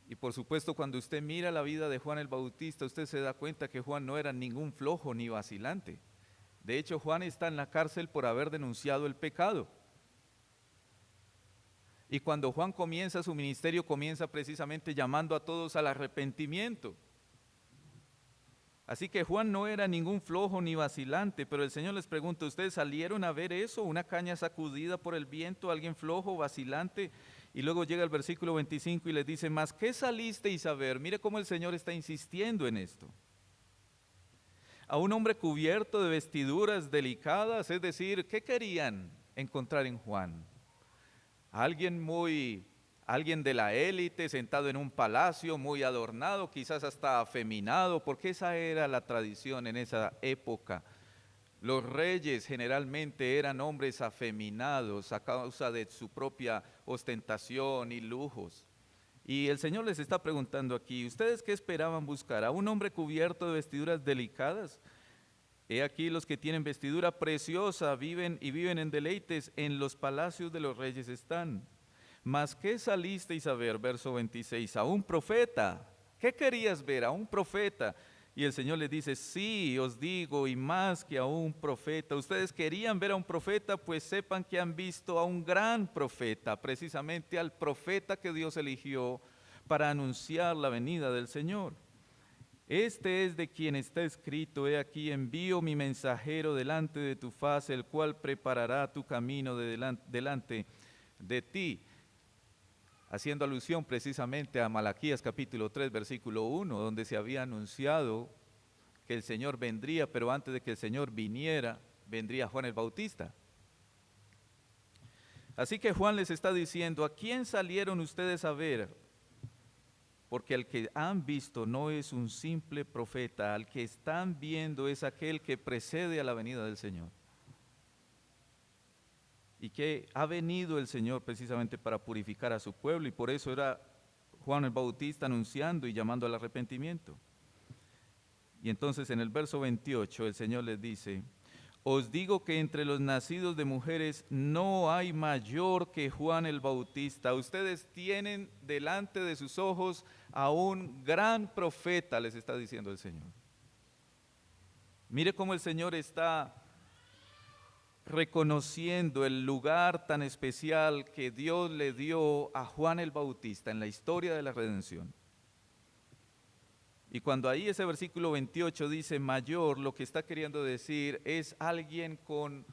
Y por supuesto, cuando usted mira la vida de Juan el Bautista, usted se da cuenta que Juan no era ningún flojo ni vacilante. De hecho, Juan está en la cárcel por haber denunciado el pecado. Y cuando Juan comienza su ministerio, comienza precisamente llamando a todos al arrepentimiento. Así que Juan no era ningún flojo ni vacilante, pero el Señor les pregunta, ¿ustedes salieron a ver eso? ¿Una caña sacudida por el viento, alguien flojo, vacilante? Y luego llega el versículo 25 y les dice, ¿mas qué salisteis a ver? Mire cómo el Señor está insistiendo en esto. A un hombre cubierto de vestiduras delicadas, es decir, ¿qué querían encontrar en Juan? Alguien de la élite, sentado en un palacio, muy adornado, quizás hasta afeminado, porque esa era la tradición en esa época. Los reyes generalmente eran hombres afeminados a causa de su propia ostentación y lujos. Y el Señor les está preguntando aquí, ¿ustedes qué esperaban buscar? ¿A un hombre cubierto de vestiduras delicadas? He aquí los que tienen vestidura preciosa viven en deleites, en los palacios de los reyes están. ¿Mas qué salisteis a ver? Verso 26, a un profeta. ¿Qué querías ver? A un profeta. Y el Señor les dice, sí, os digo, y más que a un profeta. Ustedes querían ver a un profeta, pues sepan que han visto a un gran profeta, precisamente al profeta que Dios eligió para anunciar la venida del Señor. Este es de quien está escrito, he aquí envío mi mensajero delante de tu faz, el cual preparará tu camino delante de ti. Haciendo alusión precisamente a Malaquías capítulo 3, versículo 1, donde se había anunciado que el Señor vendría, pero antes de que el Señor viniera, vendría Juan el Bautista. Así que Juan les está diciendo, ¿a quién salieron ustedes a ver? Porque el que han visto no es un simple profeta, al que están viendo es aquel que precede a la venida del Señor. Y que ha venido el Señor precisamente para purificar a su pueblo, y por eso era Juan el Bautista anunciando y llamando al arrepentimiento. Y entonces en el verso 28 el Señor les dice, os digo que entre los nacidos de mujeres no hay mayor que Juan el Bautista. Ustedes tienen delante de sus ojos a un gran profeta, les está diciendo el Señor. Mire cómo el Señor está reconociendo el lugar tan especial que Dios le dio a Juan el Bautista en la historia de la redención. Y cuando ahí ese versículo 28 dice mayor, lo que está queriendo decir es alguien con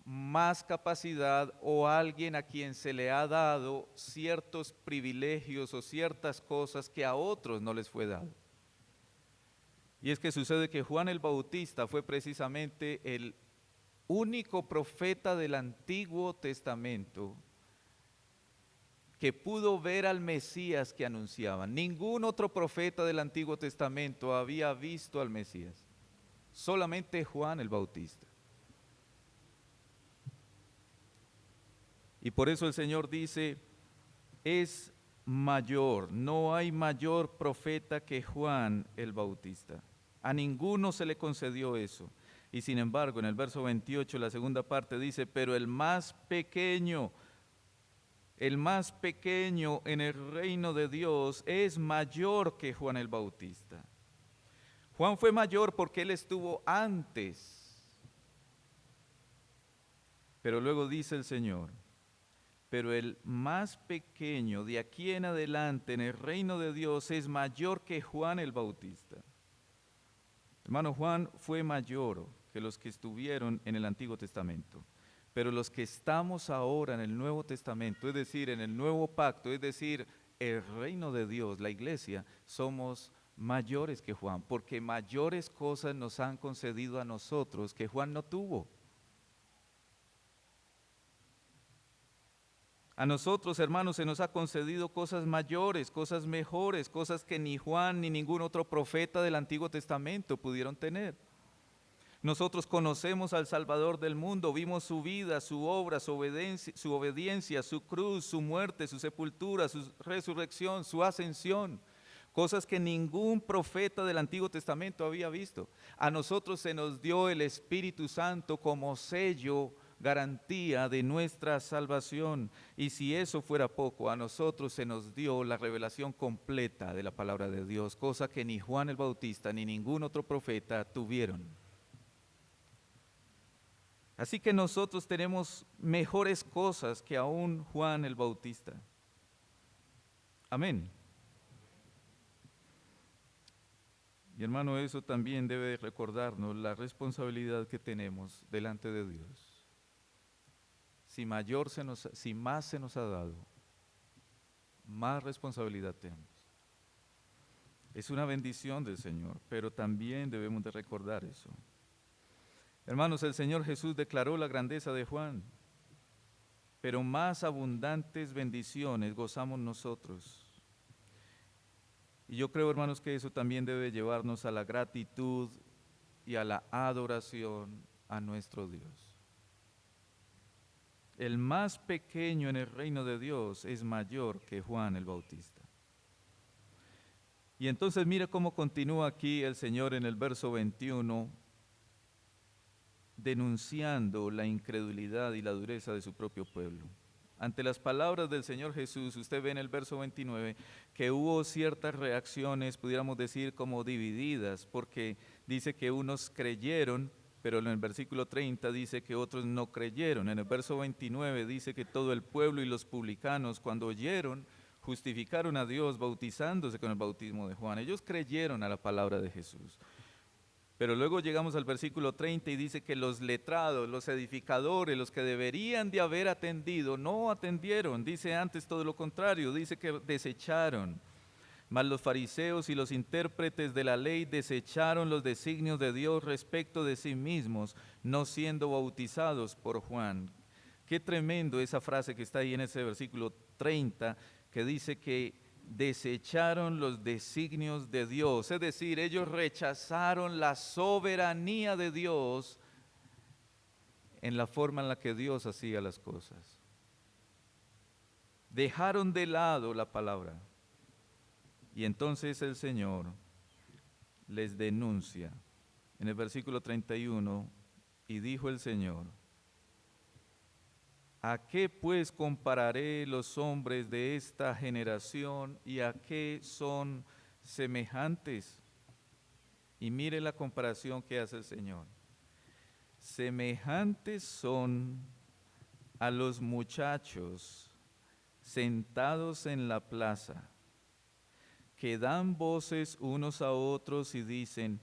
más capacidad o alguien a quien se le ha dado ciertos privilegios o ciertas cosas que a otros no les fue dado. Y es que sucede que Juan el Bautista fue precisamente el único profeta del Antiguo Testamento que pudo ver al Mesías que anunciaban. Ningún otro profeta del Antiguo Testamento había visto al Mesías, solamente Juan el Bautista. Y por eso el Señor dice, es mayor, no hay mayor profeta que Juan el Bautista. A ninguno se le concedió eso. Y sin embargo, en el verso 28, la segunda parte dice, pero el más pequeño en el reino de Dios es mayor que Juan el Bautista. Juan fue mayor porque él estuvo antes. Pero luego dice el Señor, pero el más pequeño de aquí en adelante en el reino de Dios es mayor que Juan el Bautista. Hermano, Juan fue mayor que los que estuvieron en el Antiguo Testamento. Pero los que estamos ahora en el Nuevo Testamento, es decir, en el Nuevo Pacto, es decir, el reino de Dios, la iglesia, somos mayores que Juan, porque mayores cosas nos han concedido a nosotros que Juan no tuvo. A nosotros, hermanos, se nos ha concedido cosas mayores, cosas mejores, cosas que ni Juan ni ningún otro profeta del Antiguo Testamento pudieron tener. Nosotros conocemos al Salvador del mundo, vimos su vida, su obra, su obediencia, su cruz, su muerte, su sepultura, su resurrección, su ascensión, cosas que ningún profeta del Antiguo Testamento había visto. A nosotros se nos dio el Espíritu Santo como sello, garantía de nuestra salvación. Y si eso fuera poco, a nosotros se nos dio la revelación completa de la palabra de Dios, cosa que ni Juan el Bautista ni ningún otro profeta tuvieron. Así que nosotros tenemos mejores cosas que aún Juan el Bautista. Amén. Y hermano, eso también debe recordarnos la responsabilidad que tenemos delante de Dios. Si más se nos ha dado, más responsabilidad tenemos. Es una bendición del Señor, pero también debemos de recordar eso. Hermanos, el Señor Jesús declaró la grandeza de Juan, pero más abundantes bendiciones gozamos nosotros. Y yo creo, hermanos, que eso también debe llevarnos a la gratitud y a la adoración a nuestro Dios. El más pequeño en el reino de Dios es mayor que Juan el Bautista. Y entonces mira cómo continúa aquí el Señor en el verso 21, denunciando la incredulidad y la dureza de su propio pueblo. Ante las palabras del Señor Jesús, usted ve en el verso 29 que hubo ciertas reacciones, pudiéramos decir como divididas, porque dice que unos creyeron, pero en el versículo 30 dice que otros no creyeron. En el verso 29 dice que todo el pueblo y los publicanos, cuando oyeron, justificaron a Dios bautizándose con el bautismo de Juan. Ellos creyeron a la palabra de Jesús. Pero luego llegamos al versículo 30 y dice que los letrados, los edificadores, los que deberían de haber atendido, no atendieron. Dice antes todo lo contrario, dice que desecharon. Mas los fariseos y los intérpretes de la ley desecharon los designios de Dios respecto de sí mismos, no siendo bautizados por Juan. Qué tremendo esa frase que está ahí en ese versículo 30, que dice que desecharon los designios de Dios, es decir, ellos rechazaron la soberanía de Dios en la forma en la que Dios hacía las cosas. Dejaron de lado la palabra y entonces el Señor les denuncia en el versículo 31, y dijo el Señor: ¿a qué pues compararé los hombres de esta generación y a qué son semejantes? Y mire la comparación que hace el Señor. Semejantes son a los muchachos sentados en la plaza, que dan voces unos a otros y dicen: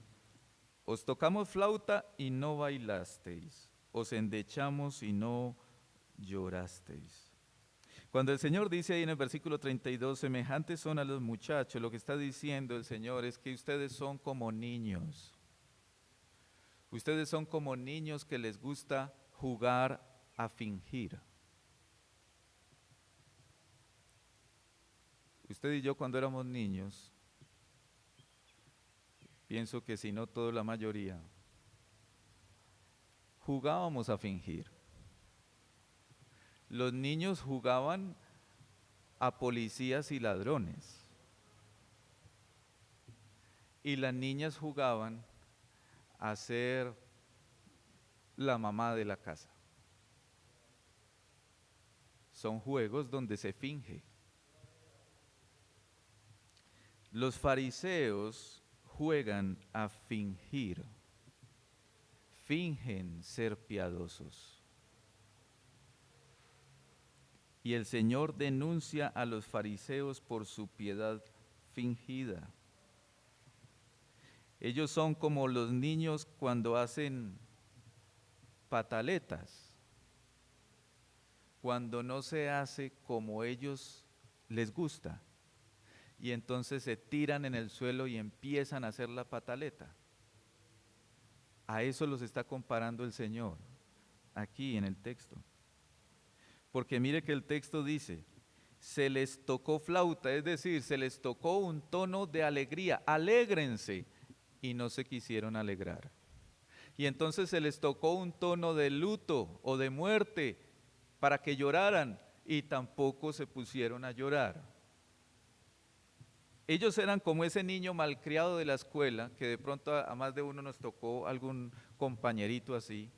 os tocamos flauta y no bailasteis, os endechamos y no llorasteis. Cuando el Señor dice ahí en el versículo 32, semejantes son a los muchachos, lo que está diciendo el Señor es que ustedes son como niños. Ustedes son como niños que les gusta jugar a fingir. Usted y yo cuando éramos niños, pienso que si no toda la mayoría, jugábamos a fingir. Los niños jugaban a policías y ladrones. Y las niñas jugaban a ser la mamá de la casa. Son juegos donde se finge. Los fariseos juegan a fingir. Fingen ser piadosos. Y el Señor denuncia a los fariseos por su piedad fingida. Ellos son como los niños cuando hacen pataletas, cuando no se hace como ellos les gusta, y entonces se tiran en el suelo y empiezan a hacer la pataleta. A eso los está comparando el Señor aquí en el texto. Porque mire que el texto dice, se les tocó flauta, es decir, se les tocó un tono de alegría, alégrense, y no se quisieron alegrar. Y entonces se les tocó un tono de luto o de muerte para que lloraran, y tampoco se pusieron a llorar. Ellos eran como ese niño malcriado de la escuela, que de pronto a más de uno nos tocó algún compañerito así,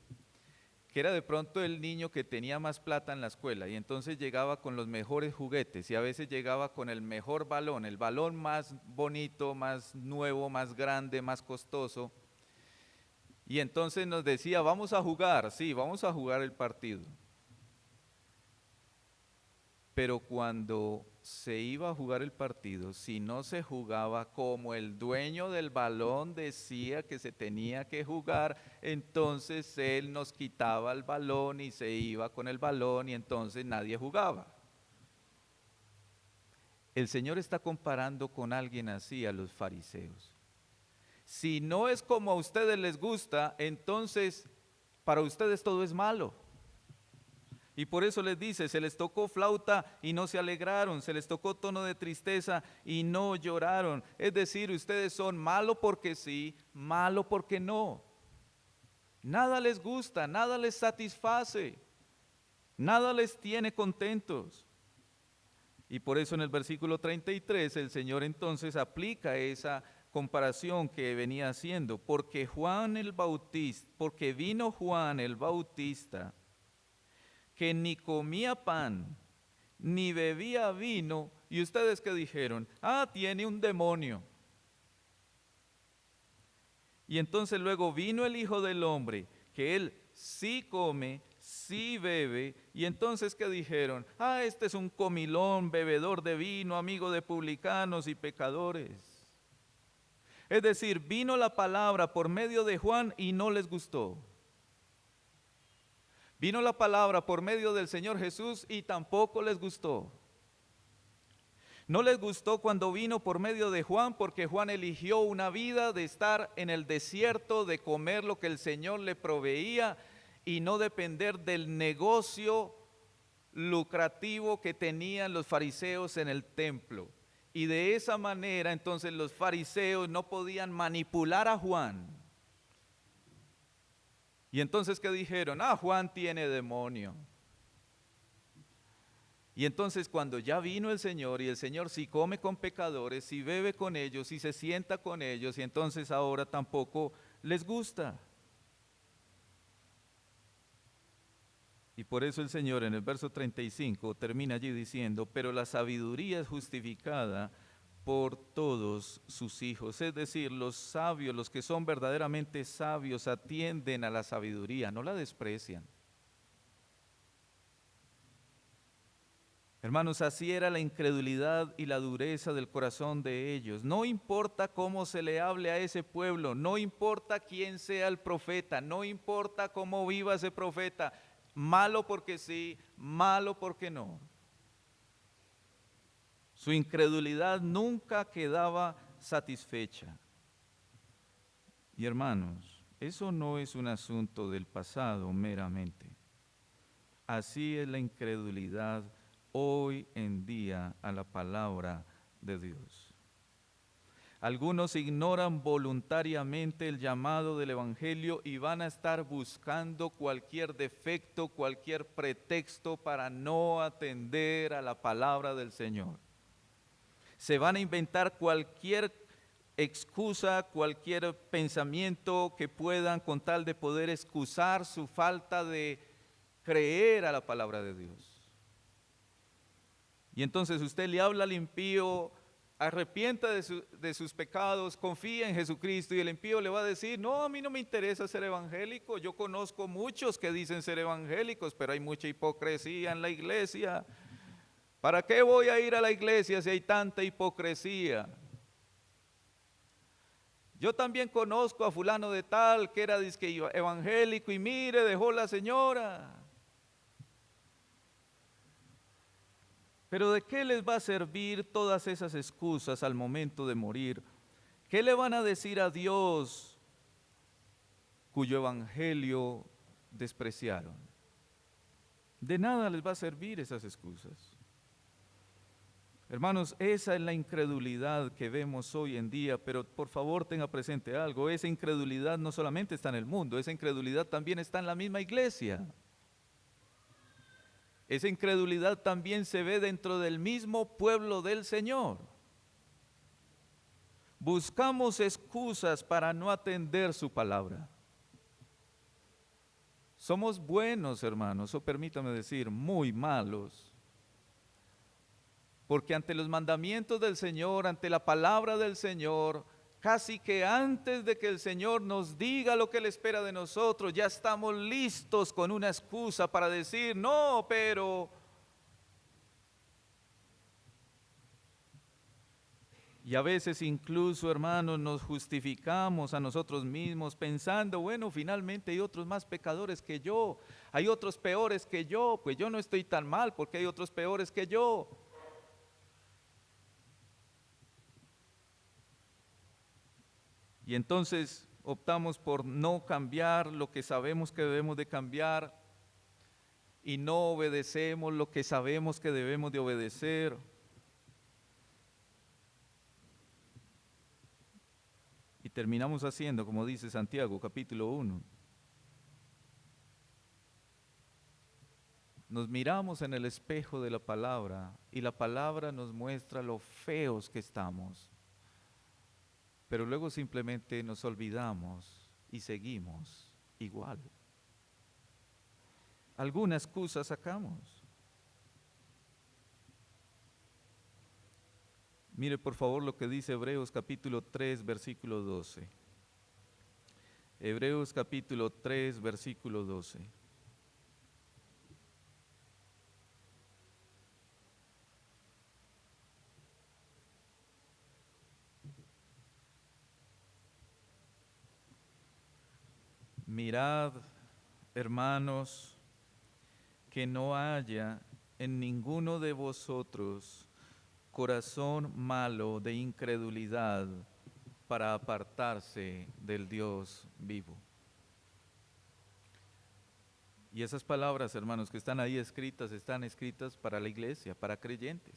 que era de pronto el niño que tenía más plata en la escuela y entonces llegaba con los mejores juguetes y a veces llegaba con el mejor balón, el balón más bonito, más nuevo, más grande, más costoso. Y entonces nos decía, vamos a jugar, sí, vamos a jugar el partido. Pero cuando se iba a jugar el partido, si no se jugaba como el dueño del balón decía que se tenía que jugar, entonces él nos quitaba el balón y se iba con el balón y entonces nadie jugaba. El Señor está comparando con alguien así a los fariseos. Si no es como a ustedes les gusta, entonces para ustedes todo es malo. Y por eso les dice, se les tocó flauta y no se alegraron, se les tocó tono de tristeza y no lloraron. Es decir, ustedes son malo porque sí, malo porque no. Nada les gusta, nada les satisface, nada les tiene contentos. Y por eso en el versículo 33 el Señor entonces aplica esa comparación que venía haciendo, porque vino Juan el Bautista, que ni comía pan, ni bebía vino, y ustedes que dijeron, tiene un demonio. Y entonces luego vino el Hijo del Hombre, que él sí come, sí bebe, y entonces ¿qué dijeron? Este es un comilón, bebedor de vino, amigo de publicanos y pecadores. Es decir, vino la palabra por medio de Juan y no les gustó. Vino la palabra por medio del Señor Jesús y tampoco les gustó. No les gustó cuando vino por medio de Juan, porque Juan eligió una vida de estar en el desierto, de comer lo que el Señor le proveía y no depender del negocio lucrativo que tenían los fariseos en el templo. Y de esa manera entonces los fariseos no podían manipular a Juan. Y entonces ¿qué dijeron? Juan tiene demonio. Y entonces cuando ya vino el Señor, y el Señor sí come con pecadores, sí bebe con ellos, sí se sienta con ellos, y entonces ahora tampoco les gusta. Y por eso el Señor en el verso 35 termina allí diciendo, pero la sabiduría es justificada por todos sus hijos. Es decir, los sabios, los que son verdaderamente sabios, atienden a la sabiduría, no la desprecian. Hermanos, así era la incredulidad y la dureza del corazón de ellos. No importa cómo se le hable a ese pueblo, no importa quién sea el profeta, no importa cómo viva ese profeta, malo porque sí, malo porque no. Su incredulidad nunca quedaba satisfecha. Y hermanos, eso no es un asunto del pasado meramente. Así es la incredulidad hoy en día a la palabra de Dios. Algunos ignoran voluntariamente el llamado del Evangelio y van a estar buscando cualquier defecto, cualquier pretexto para no atender a la palabra del Señor. Se van a inventar cualquier excusa, cualquier pensamiento que puedan con tal de poder excusar su falta de creer a la palabra de Dios. Y entonces usted le habla al impío, arrepienta de sus pecados, confía en Jesucristo, y el impío le va a decir, no, a mí no me interesa ser evangélico, yo conozco muchos que dicen ser evangélicos, pero hay mucha hipocresía en la iglesia. ¿Para qué voy a ir a la iglesia si hay tanta hipocresía? Yo también conozco a fulano de tal que era disque evangélico y mire, dejó la señora. Pero ¿de qué les va a servir todas esas excusas al momento de morir? ¿Qué le van a decir a Dios cuyo evangelio despreciaron? De nada les va a servir esas excusas. Hermanos, esa es la incredulidad que vemos hoy en día, pero por favor tenga presente algo, esa incredulidad no solamente está en el mundo, esa incredulidad también está en la misma iglesia. Esa incredulidad también se ve dentro del mismo pueblo del Señor. Buscamos excusas para no atender su palabra. Somos buenos, hermanos, o permítame decir, muy malos. Porque ante los mandamientos del Señor, ante la palabra del Señor, Casi que antes de que el Señor nos diga lo que Él espera de nosotros, ya estamos listos con una excusa para decir, no, pero... Y a veces incluso, hermanos, nos justificamos a nosotros mismos pensando, bueno, finalmente hay otros más pecadores que yo, hay otros peores que yo, pues yo no estoy tan mal porque hay otros peores que yo. Y entonces optamos por no cambiar lo que sabemos que debemos de cambiar y no obedecemos lo que sabemos que debemos de obedecer. Y terminamos haciendo, como dice Santiago, capítulo 1. Nos miramos en el espejo de la palabra y la palabra nos muestra lo feos que estamos. Pero luego simplemente nos olvidamos y seguimos igual. ¿Alguna excusa sacamos? Mire por favor lo que dice Hebreos capítulo 3, versículo 12. Hebreos capítulo 3, versículo 12. Mirad, hermanos, que no haya en ninguno de vosotros corazón malo de incredulidad para apartarse del Dios vivo. Y esas palabras, hermanos, que están ahí escritas, están escritas para la iglesia, para creyentes.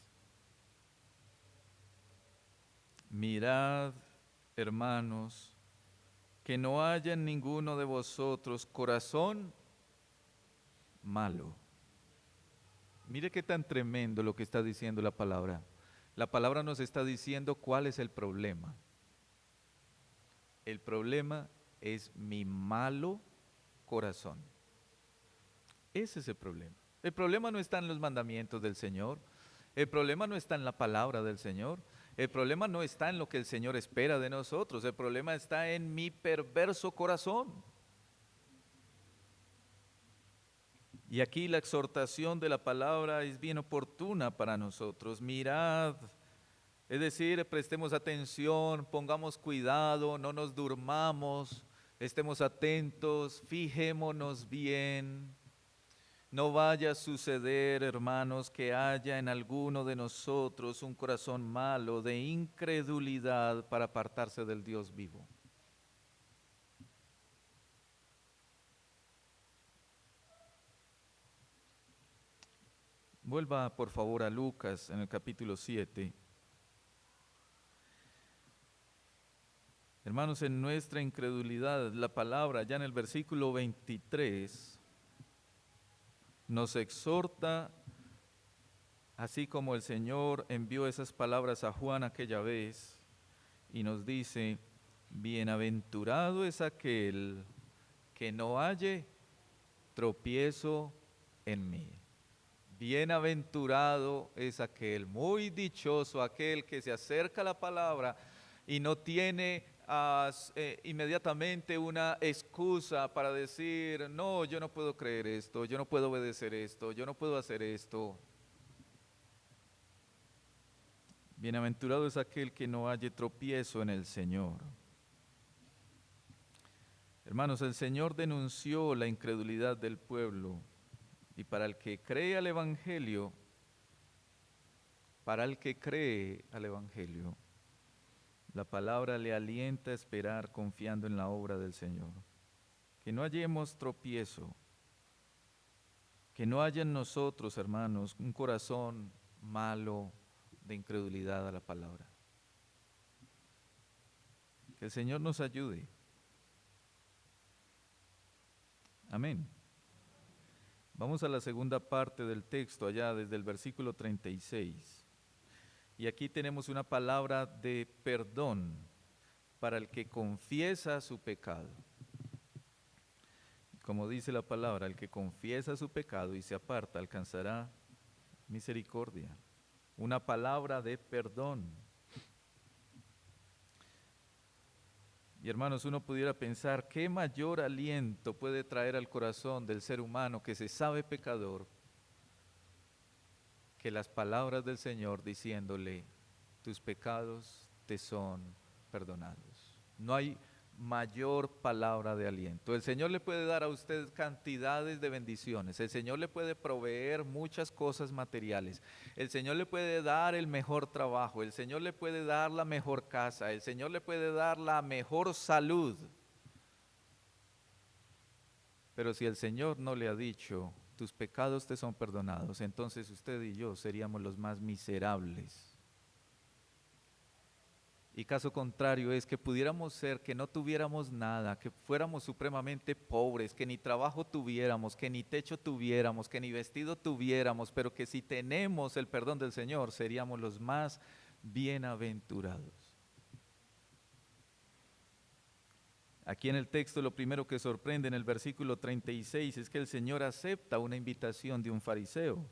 Mirad, hermanos, que no haya en ninguno de vosotros corazón malo. Mire qué tan tremendo lo que está diciendo la palabra. La palabra nos está diciendo cuál es el problema. El problema es mi malo corazón. Ese es el problema. El problema no está en los mandamientos del Señor. El problema no está en la palabra del Señor. El problema no está en lo que el Señor espera de nosotros. El problema está en mi perverso corazón. Y aquí la exhortación de la palabra es bien oportuna para nosotros. Mirad, es decir, prestemos atención, pongamos cuidado, no nos durmamos, estemos atentos, fijémonos bien. No vaya a suceder, hermanos, que haya en alguno de nosotros un corazón malo de incredulidad para apartarse del Dios vivo. Vuelva por favor a Lucas en el capítulo 7. Hermanos, en nuestra incredulidad, la palabra ya en el versículo 23 nos exhorta, así como el Señor envió esas palabras a Juan aquella vez, y nos dice, bienaventurado es aquel que no halle tropiezo en mí. Bienaventurado es aquel, muy dichoso aquel que se acerca a la palabra y no tiene inmediatamente una excusa para decir, no, yo no puedo creer esto, yo no puedo obedecer esto, yo no puedo hacer esto. Bienaventurado es aquel que no halle tropiezo en el Señor. Hermanos, el Señor denunció la incredulidad del pueblo. Y para el que cree al Evangelio, la palabra le alienta a esperar confiando en la obra del Señor. Que no hallemos tropiezo, que no haya en nosotros, hermanos, un corazón malo de incredulidad a la palabra. Que el Señor nos ayude. Amén. Vamos a la segunda parte del texto, allá desde el versículo 36. Y aquí tenemos una palabra de perdón para el que confiesa su pecado. Como dice la palabra, el que confiesa su pecado y se aparta alcanzará misericordia. Una palabra de perdón. Y hermanos, uno pudiera pensar, ¿qué mayor aliento puede traer al corazón del ser humano que se sabe pecador que las palabras del Señor diciéndole, tus pecados te son perdonados? No hay mayor palabra de aliento. El Señor le puede dar a usted cantidades de bendiciones, el Señor le puede proveer muchas cosas materiales, el Señor le puede dar el mejor trabajo, el Señor le puede dar la mejor casa, el Señor le puede dar la mejor salud. Pero si el Señor no le ha dicho, tus pecados te son perdonados, entonces usted y yo seríamos los más miserables. Y caso contrario es que pudiéramos ser, que no tuviéramos nada, que fuéramos supremamente pobres, que ni trabajo tuviéramos, que ni techo tuviéramos, que ni vestido tuviéramos, pero que si tenemos el perdón del Señor, seríamos los más bienaventurados. Aquí en el texto lo primero que sorprende en el versículo 36 es que el Señor acepta una invitación de un fariseo.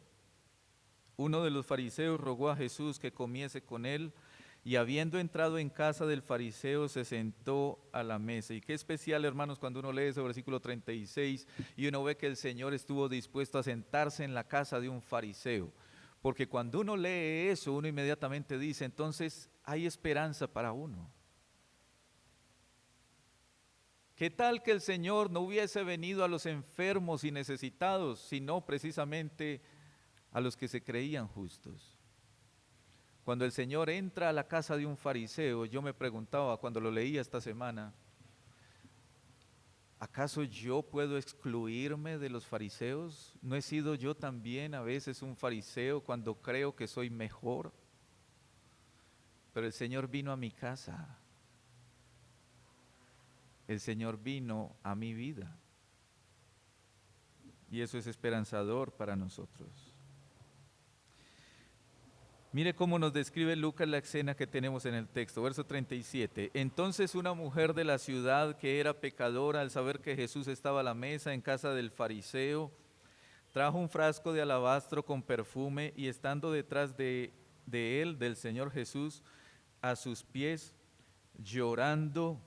Uno de los fariseos rogó a Jesús que comiese con él, y habiendo entrado en casa del fariseo, se sentó a la mesa. Y qué especial, hermanos, cuando uno lee ese versículo 36 y uno ve que el Señor estuvo dispuesto a sentarse en la casa de un fariseo. Porque cuando uno lee eso, uno inmediatamente dice, entonces hay esperanza para uno. ¿Qué tal que el Señor no hubiese venido a los enfermos y necesitados, sino precisamente a los que se creían justos? Cuando el Señor entra a la casa de un fariseo, yo me preguntaba cuando lo leía esta semana, ¿acaso yo puedo excluirme de los fariseos? ¿No he sido yo también a veces un fariseo cuando creo que soy mejor? Pero el Señor vino a mi casa. El Señor vino a mi vida. Y eso es esperanzador para nosotros. Mire cómo nos describe Lucas la escena que tenemos en el texto, verso 37. Entonces una mujer de la ciudad que era pecadora, al saber que Jesús estaba a la mesa en casa del fariseo, trajo un frasco de alabastro con perfume y estando detrás de él, del Señor Jesús, a sus pies, llorando,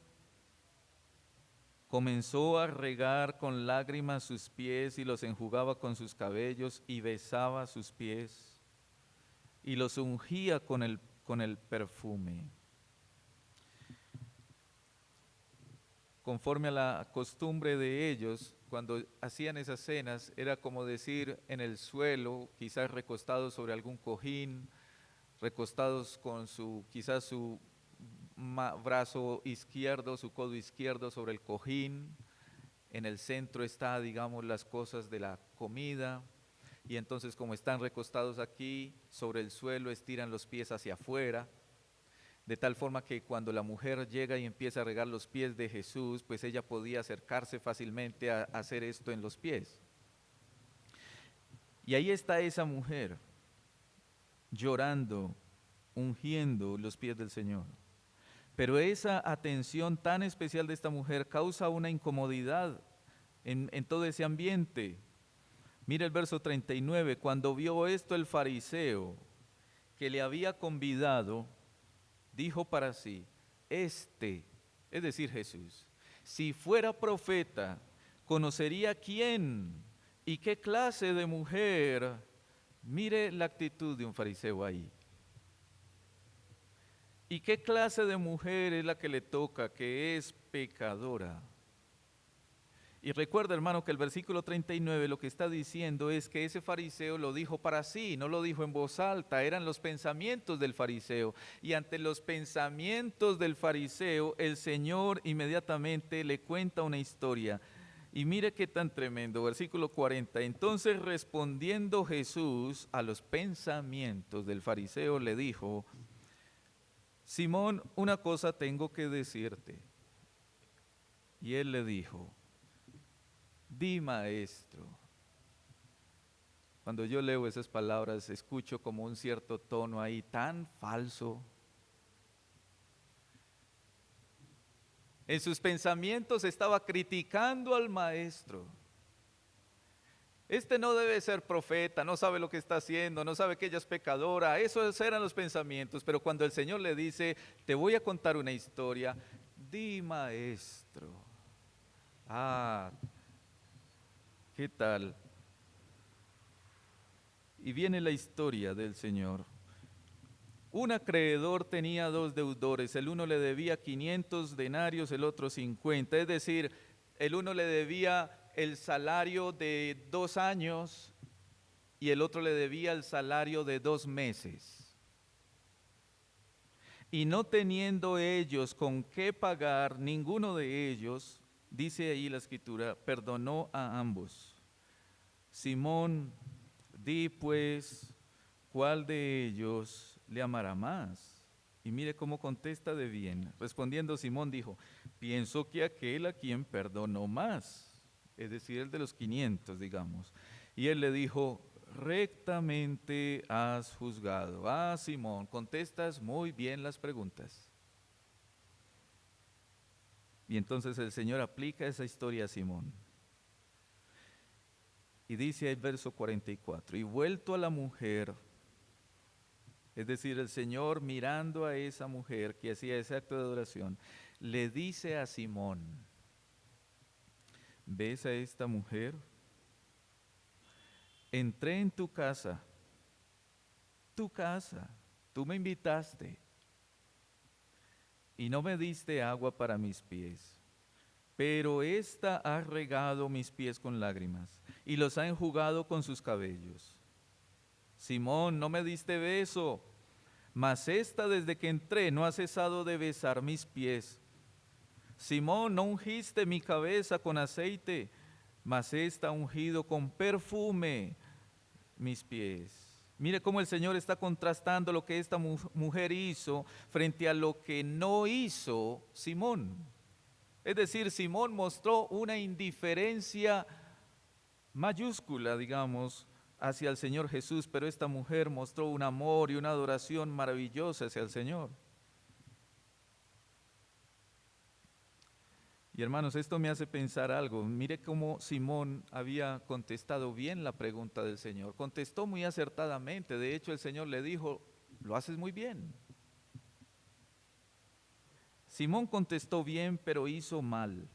comenzó a regar con lágrimas sus pies y los enjugaba con sus cabellos y besaba sus pies y los ungía con el perfume. Conforme a la costumbre de ellos, cuando hacían esas cenas, era como decir en el suelo, quizás recostados sobre algún cojín, recostados con quizás su brazo izquierdo, su codo izquierdo sobre el cojín. En el centro está, digamos, las cosas de la comida. Y entonces, como están recostados aquí sobre el suelo, estiran los pies hacia afuera, de tal forma que cuando la mujer llega y empieza a regar los pies de Jesús, pues ella podía acercarse fácilmente a hacer esto en los pies. Y ahí está esa mujer, llorando, ungiendo los pies del Señor. Pero esa atención tan especial de esta mujer causa una incomodidad en todo ese ambiente. Mira el verso 39, cuando vio esto el fariseo que le había convidado, dijo para sí, es decir Jesús, si fuera profeta, conocería quién y qué clase de mujer. Mire la actitud de un fariseo ahí. ¿Y qué clase de mujer es la que le toca, que es pecadora? Y recuerda, hermano, que el versículo 39 lo que está diciendo es que ese fariseo lo dijo para sí, no lo dijo en voz alta, eran los pensamientos del fariseo. Y ante los pensamientos del fariseo, el Señor inmediatamente le cuenta una historia. Y mire qué tan tremendo, versículo 40. Entonces respondiendo Jesús a los pensamientos del fariseo, le dijo, Simón, una cosa tengo que decirte. Y él le dijo, di, maestro. Cuando yo leo esas palabras, escucho como un cierto tono ahí tan falso. En sus pensamientos estaba criticando al maestro. Este no debe ser profeta, no sabe lo que está haciendo, no sabe que ella es pecadora. Esos eran los pensamientos, pero cuando el Señor le dice, te voy a contar una historia, di maestro. Ah, ¿qué tal? Y viene la historia del Señor. Un acreedor tenía 2 deudores, el uno le debía 500 denarios, el otro 50, es decir, el uno le debía el salario de 2 años y el otro le debía el salario de 2 meses. Y no teniendo ellos con qué pagar, ninguno de ellos, dice ahí la Escritura, perdonó a ambos. Simón, di pues, ¿cuál de ellos le amará más? Y mire cómo contesta de bien. Respondiendo Simón dijo, pienso que aquel a quien perdonó más, es decir, el de los 500, digamos. Y él le dijo, rectamente has juzgado. Ah, Simón, contestas muy bien las preguntas. Y entonces el Señor aplica esa historia a Simón. Y dice el verso 44, y vuelto a la mujer, es decir, el Señor mirando a esa mujer que hacía ese acto de adoración, le dice a Simón, ¿ves a esta mujer? Entré en tu casa, tú me invitaste y no me diste agua para mis pies, pero ésta ha regado mis pies con lágrimas y los ha enjugado con sus cabellos. Simón, no me diste beso, mas ésta desde que entré no ha cesado de besar mis pies. Simón, no ungiste mi cabeza con aceite, mas ésta ha ungido con perfume mis pies. Mire cómo el Señor está contrastando lo que esta mujer hizo frente a lo que no hizo Simón. Es decir, Simón mostró una indiferencia mayúscula, digamos, hacia el Señor Jesús, pero esta mujer mostró un amor y una adoración maravillosa hacia el Señor. Y hermanos, esto me hace pensar algo. Mire cómo Simón había contestado bien la pregunta del Señor. Contestó muy acertadamente. De hecho, el Señor le dijo, lo haces muy bien. Simón contestó bien, pero hizo mal.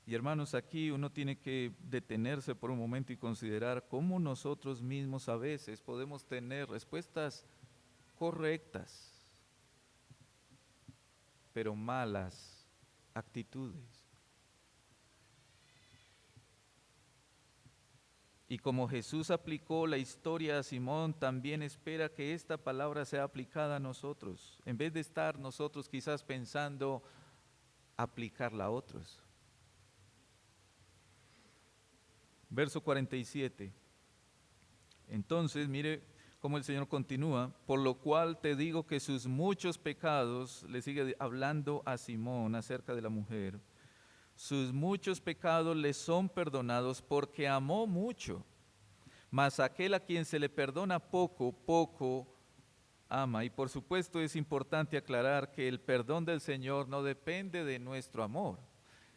Y hermanos, aquí uno tiene que detenerse por un momento y considerar cómo nosotros mismos a veces podemos tener respuestas correctas, pero malas actitudes. Y como Jesús aplicó la historia a Simón, también espera que esta palabra sea aplicada a nosotros, en vez de estar nosotros quizás pensando aplicarla a otros. Verso 47. Entonces, mire cómo el Señor continúa, por lo cual te digo que sus muchos pecados, le sigue hablando a Simón acerca de la mujer, sus muchos pecados le son perdonados porque amó mucho, mas aquel a quien se le perdona poco, poco ama. Y por supuesto es importante aclarar que el perdón del Señor no depende de nuestro amor.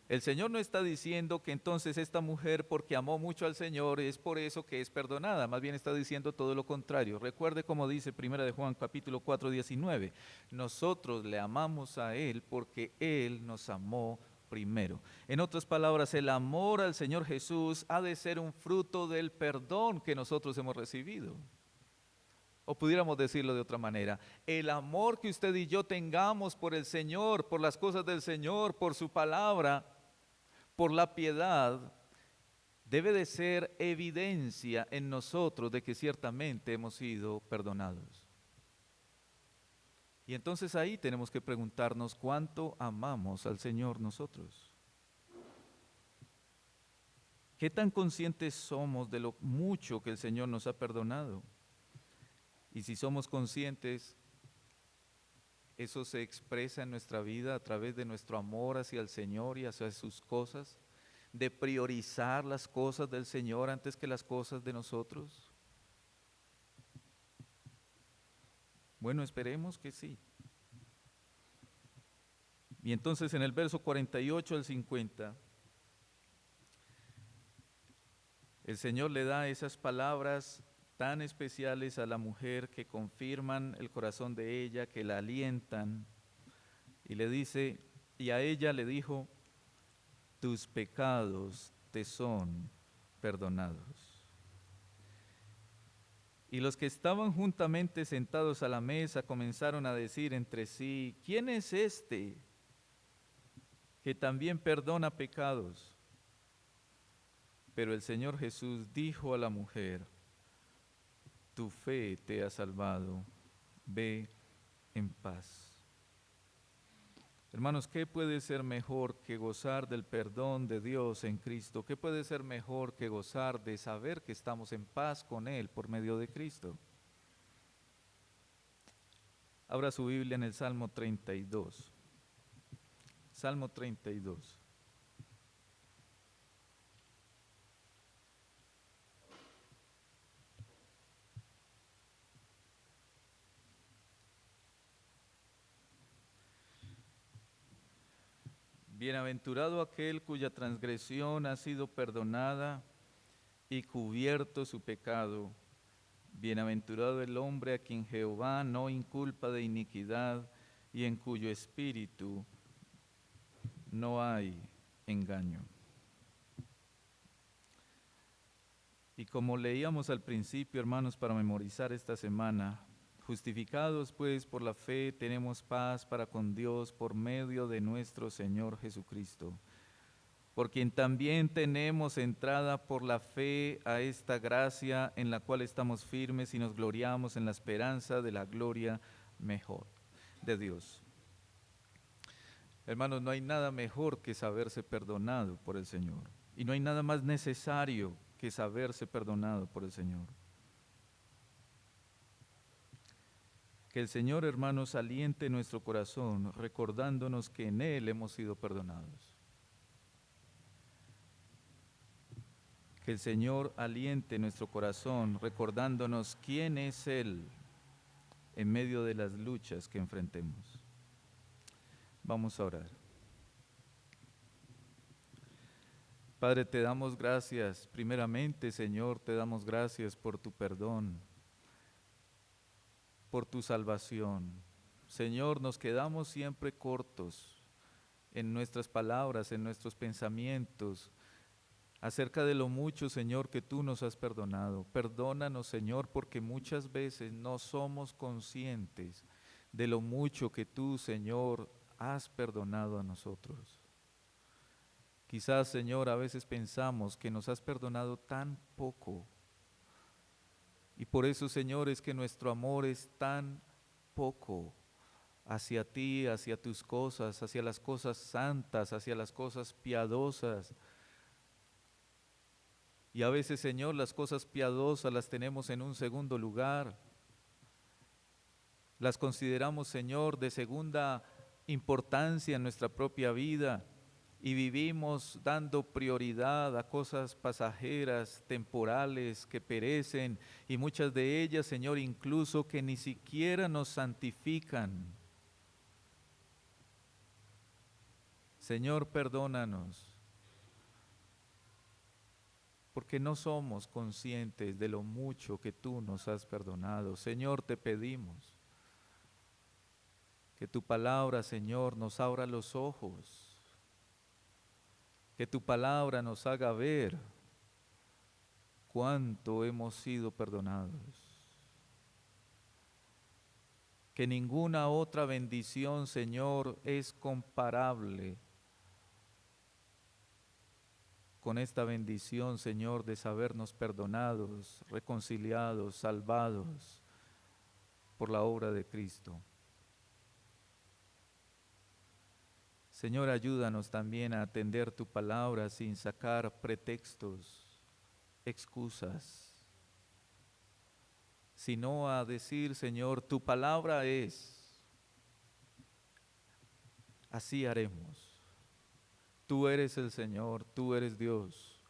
El Señor no está diciendo que entonces esta mujer, porque amó mucho al Señor, es por eso que es perdonada. Más bien está diciendo todo lo contrario. Recuerde como dice 1 de Juan capítulo 4, 19. Nosotros le amamos a Él porque Él nos amó primero. En otras palabras, el amor al Señor Jesús ha de ser un fruto del perdón que nosotros hemos recibido. O pudiéramos decirlo de otra manera, el amor que usted y yo tengamos por el Señor, por las cosas del Señor, por su palabra, por la piedad, debe de ser evidencia en nosotros de que ciertamente hemos sido perdonados. Y entonces ahí tenemos que preguntarnos cuánto amamos al Señor nosotros. ¿Qué tan conscientes somos de lo mucho que el Señor nos ha perdonado? Y si somos conscientes, eso se expresa en nuestra vida a través de nuestro amor hacia el Señor y hacia sus cosas, de priorizar las cosas del Señor antes que las cosas de nosotros. Bueno, esperemos que sí. Y entonces en el verso 48 al 50, el Señor le da esas palabras tan especiales a la mujer que confirman el corazón de ella, que la alientan. Y le dice, y a ella le dijo, tus pecados te son perdonados. Y los que estaban juntamente sentados a la mesa comenzaron a decir entre sí, ¿quién es este que también perdona pecados? Pero el Señor Jesús dijo a la mujer, tu fe te ha salvado, ve en paz. Hermanos, ¿qué puede ser mejor que gozar del perdón de Dios en Cristo? ¿Qué puede ser mejor que gozar de saber que estamos en paz con Él por medio de Cristo? Abra su Biblia en el Salmo 32. Salmo 32. Bienaventurado aquel cuya transgresión ha sido perdonada y cubierto su pecado. Bienaventurado el hombre a quien Jehová no inculpa de iniquidad y en cuyo espíritu no hay engaño. Y como leíamos al principio, hermanos, para memorizar esta semana, justificados pues por la fe tenemos paz para con Dios por medio de nuestro Señor Jesucristo, por quien también tenemos entrada por la fe a esta gracia en la cual estamos firmes y nos gloriamos en la esperanza de la gloria mejor de Dios. Hermanos, no hay nada mejor que saberse perdonado por el Señor, y no hay nada más necesario que saberse perdonado por el Señor. Que el Señor, hermanos, aliente nuestro corazón recordándonos que en Él hemos sido perdonados. Que el Señor aliente nuestro corazón recordándonos quién es Él en medio de las luchas que enfrentemos. Vamos a orar. Padre, te damos gracias. Primeramente, Señor, te damos gracias por tu perdón, por tu salvación. Señor, nos quedamos siempre cortos en nuestras palabras, en nuestros pensamientos, acerca de lo mucho, Señor, que tú nos has perdonado. Perdónanos, Señor, porque muchas veces no somos conscientes de lo mucho que tú, Señor, has perdonado a nosotros. Quizás, Señor, a veces pensamos que nos has perdonado tan poco. Y por eso, Señor, es que nuestro amor es tan poco hacia ti, hacia tus cosas, hacia las cosas santas, hacia las cosas piadosas. Y a veces, Señor, las cosas piadosas las tenemos en un segundo lugar. Las consideramos, Señor, de segunda importancia en nuestra propia vida. Y vivimos dando prioridad a cosas pasajeras, temporales, que perecen, y muchas de ellas, Señor, incluso que ni siquiera nos santifican. Señor, perdónanos, porque no somos conscientes de lo mucho que tú nos has perdonado. Señor, te pedimos que tu palabra, Señor, nos abra los ojos, que tu palabra nos haga ver cuánto hemos sido perdonados. Que ninguna otra bendición, Señor, es comparable con esta bendición, Señor, de sabernos perdonados, reconciliados, salvados por la obra de Cristo. Señor, ayúdanos también a atender tu palabra sin sacar pretextos, excusas, sino a decir, Señor, tu palabra es, así haremos. Tú eres el Señor, tú eres Dios.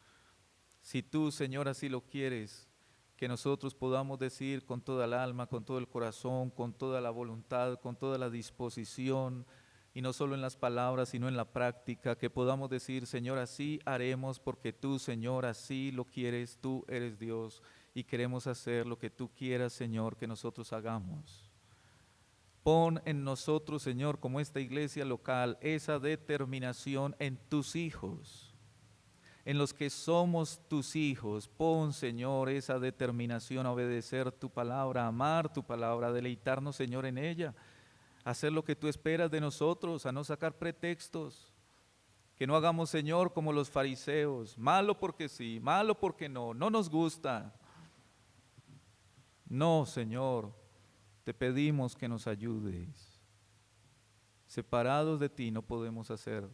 Si tú, Señor, así lo quieres, que nosotros podamos decir con toda el alma, con todo el corazón, con toda la voluntad, con toda la disposición, y no solo en las palabras, sino en la práctica, que podamos decir, Señor, así haremos porque tú, Señor, así lo quieres, tú eres Dios, y queremos hacer lo que tú quieras, Señor, que nosotros hagamos. Pon en nosotros, Señor, como esta iglesia local, esa determinación en tus hijos, en los que somos tus hijos. Pon, Señor, esa determinación a obedecer tu palabra, a amar tu palabra, a deleitarnos, Señor, en ella, a hacer lo que tú esperas de nosotros, a no sacar pretextos. Que no hagamos, Señor, como los fariseos, malo porque sí, malo porque no nos gusta. No, Señor, te pedimos que nos ayudes. Separados de ti no podemos hacer.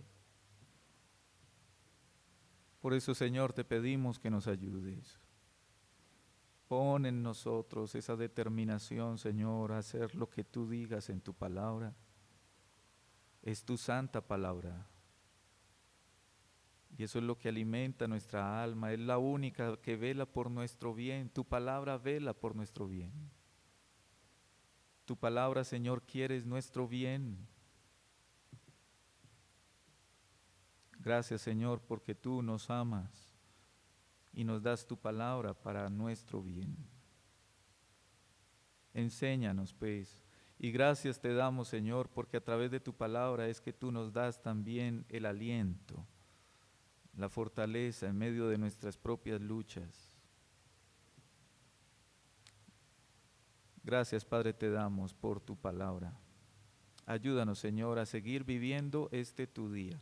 Por eso, Señor, te pedimos que nos ayudes. Pon en nosotros esa determinación, Señor, a hacer lo que tú digas en tu palabra. Es tu santa palabra. Y eso es lo que alimenta nuestra alma, es la única que vela por nuestro bien. Tu palabra vela por nuestro bien. Tu palabra, Señor, quieres nuestro bien. Gracias, Señor, porque tú nos amas y nos das tu palabra para nuestro bien. Enséñanos, pues, y gracias te damos, Señor, porque a través de tu palabra es que tú nos das también el aliento, la fortaleza en medio de nuestras propias luchas. Gracias, Padre, te damos por tu palabra. Ayúdanos, Señor, a seguir viviendo tu día.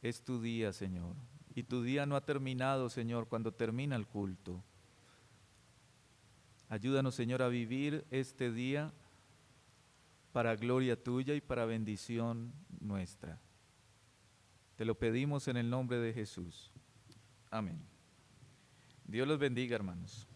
Es tu día, Señor, y tu día no ha terminado, Señor, cuando termina el culto. Ayúdanos, Señor, a vivir este día para gloria tuya y para bendición nuestra. Te lo pedimos en el nombre de Jesús. Amén. Dios los bendiga, hermanos.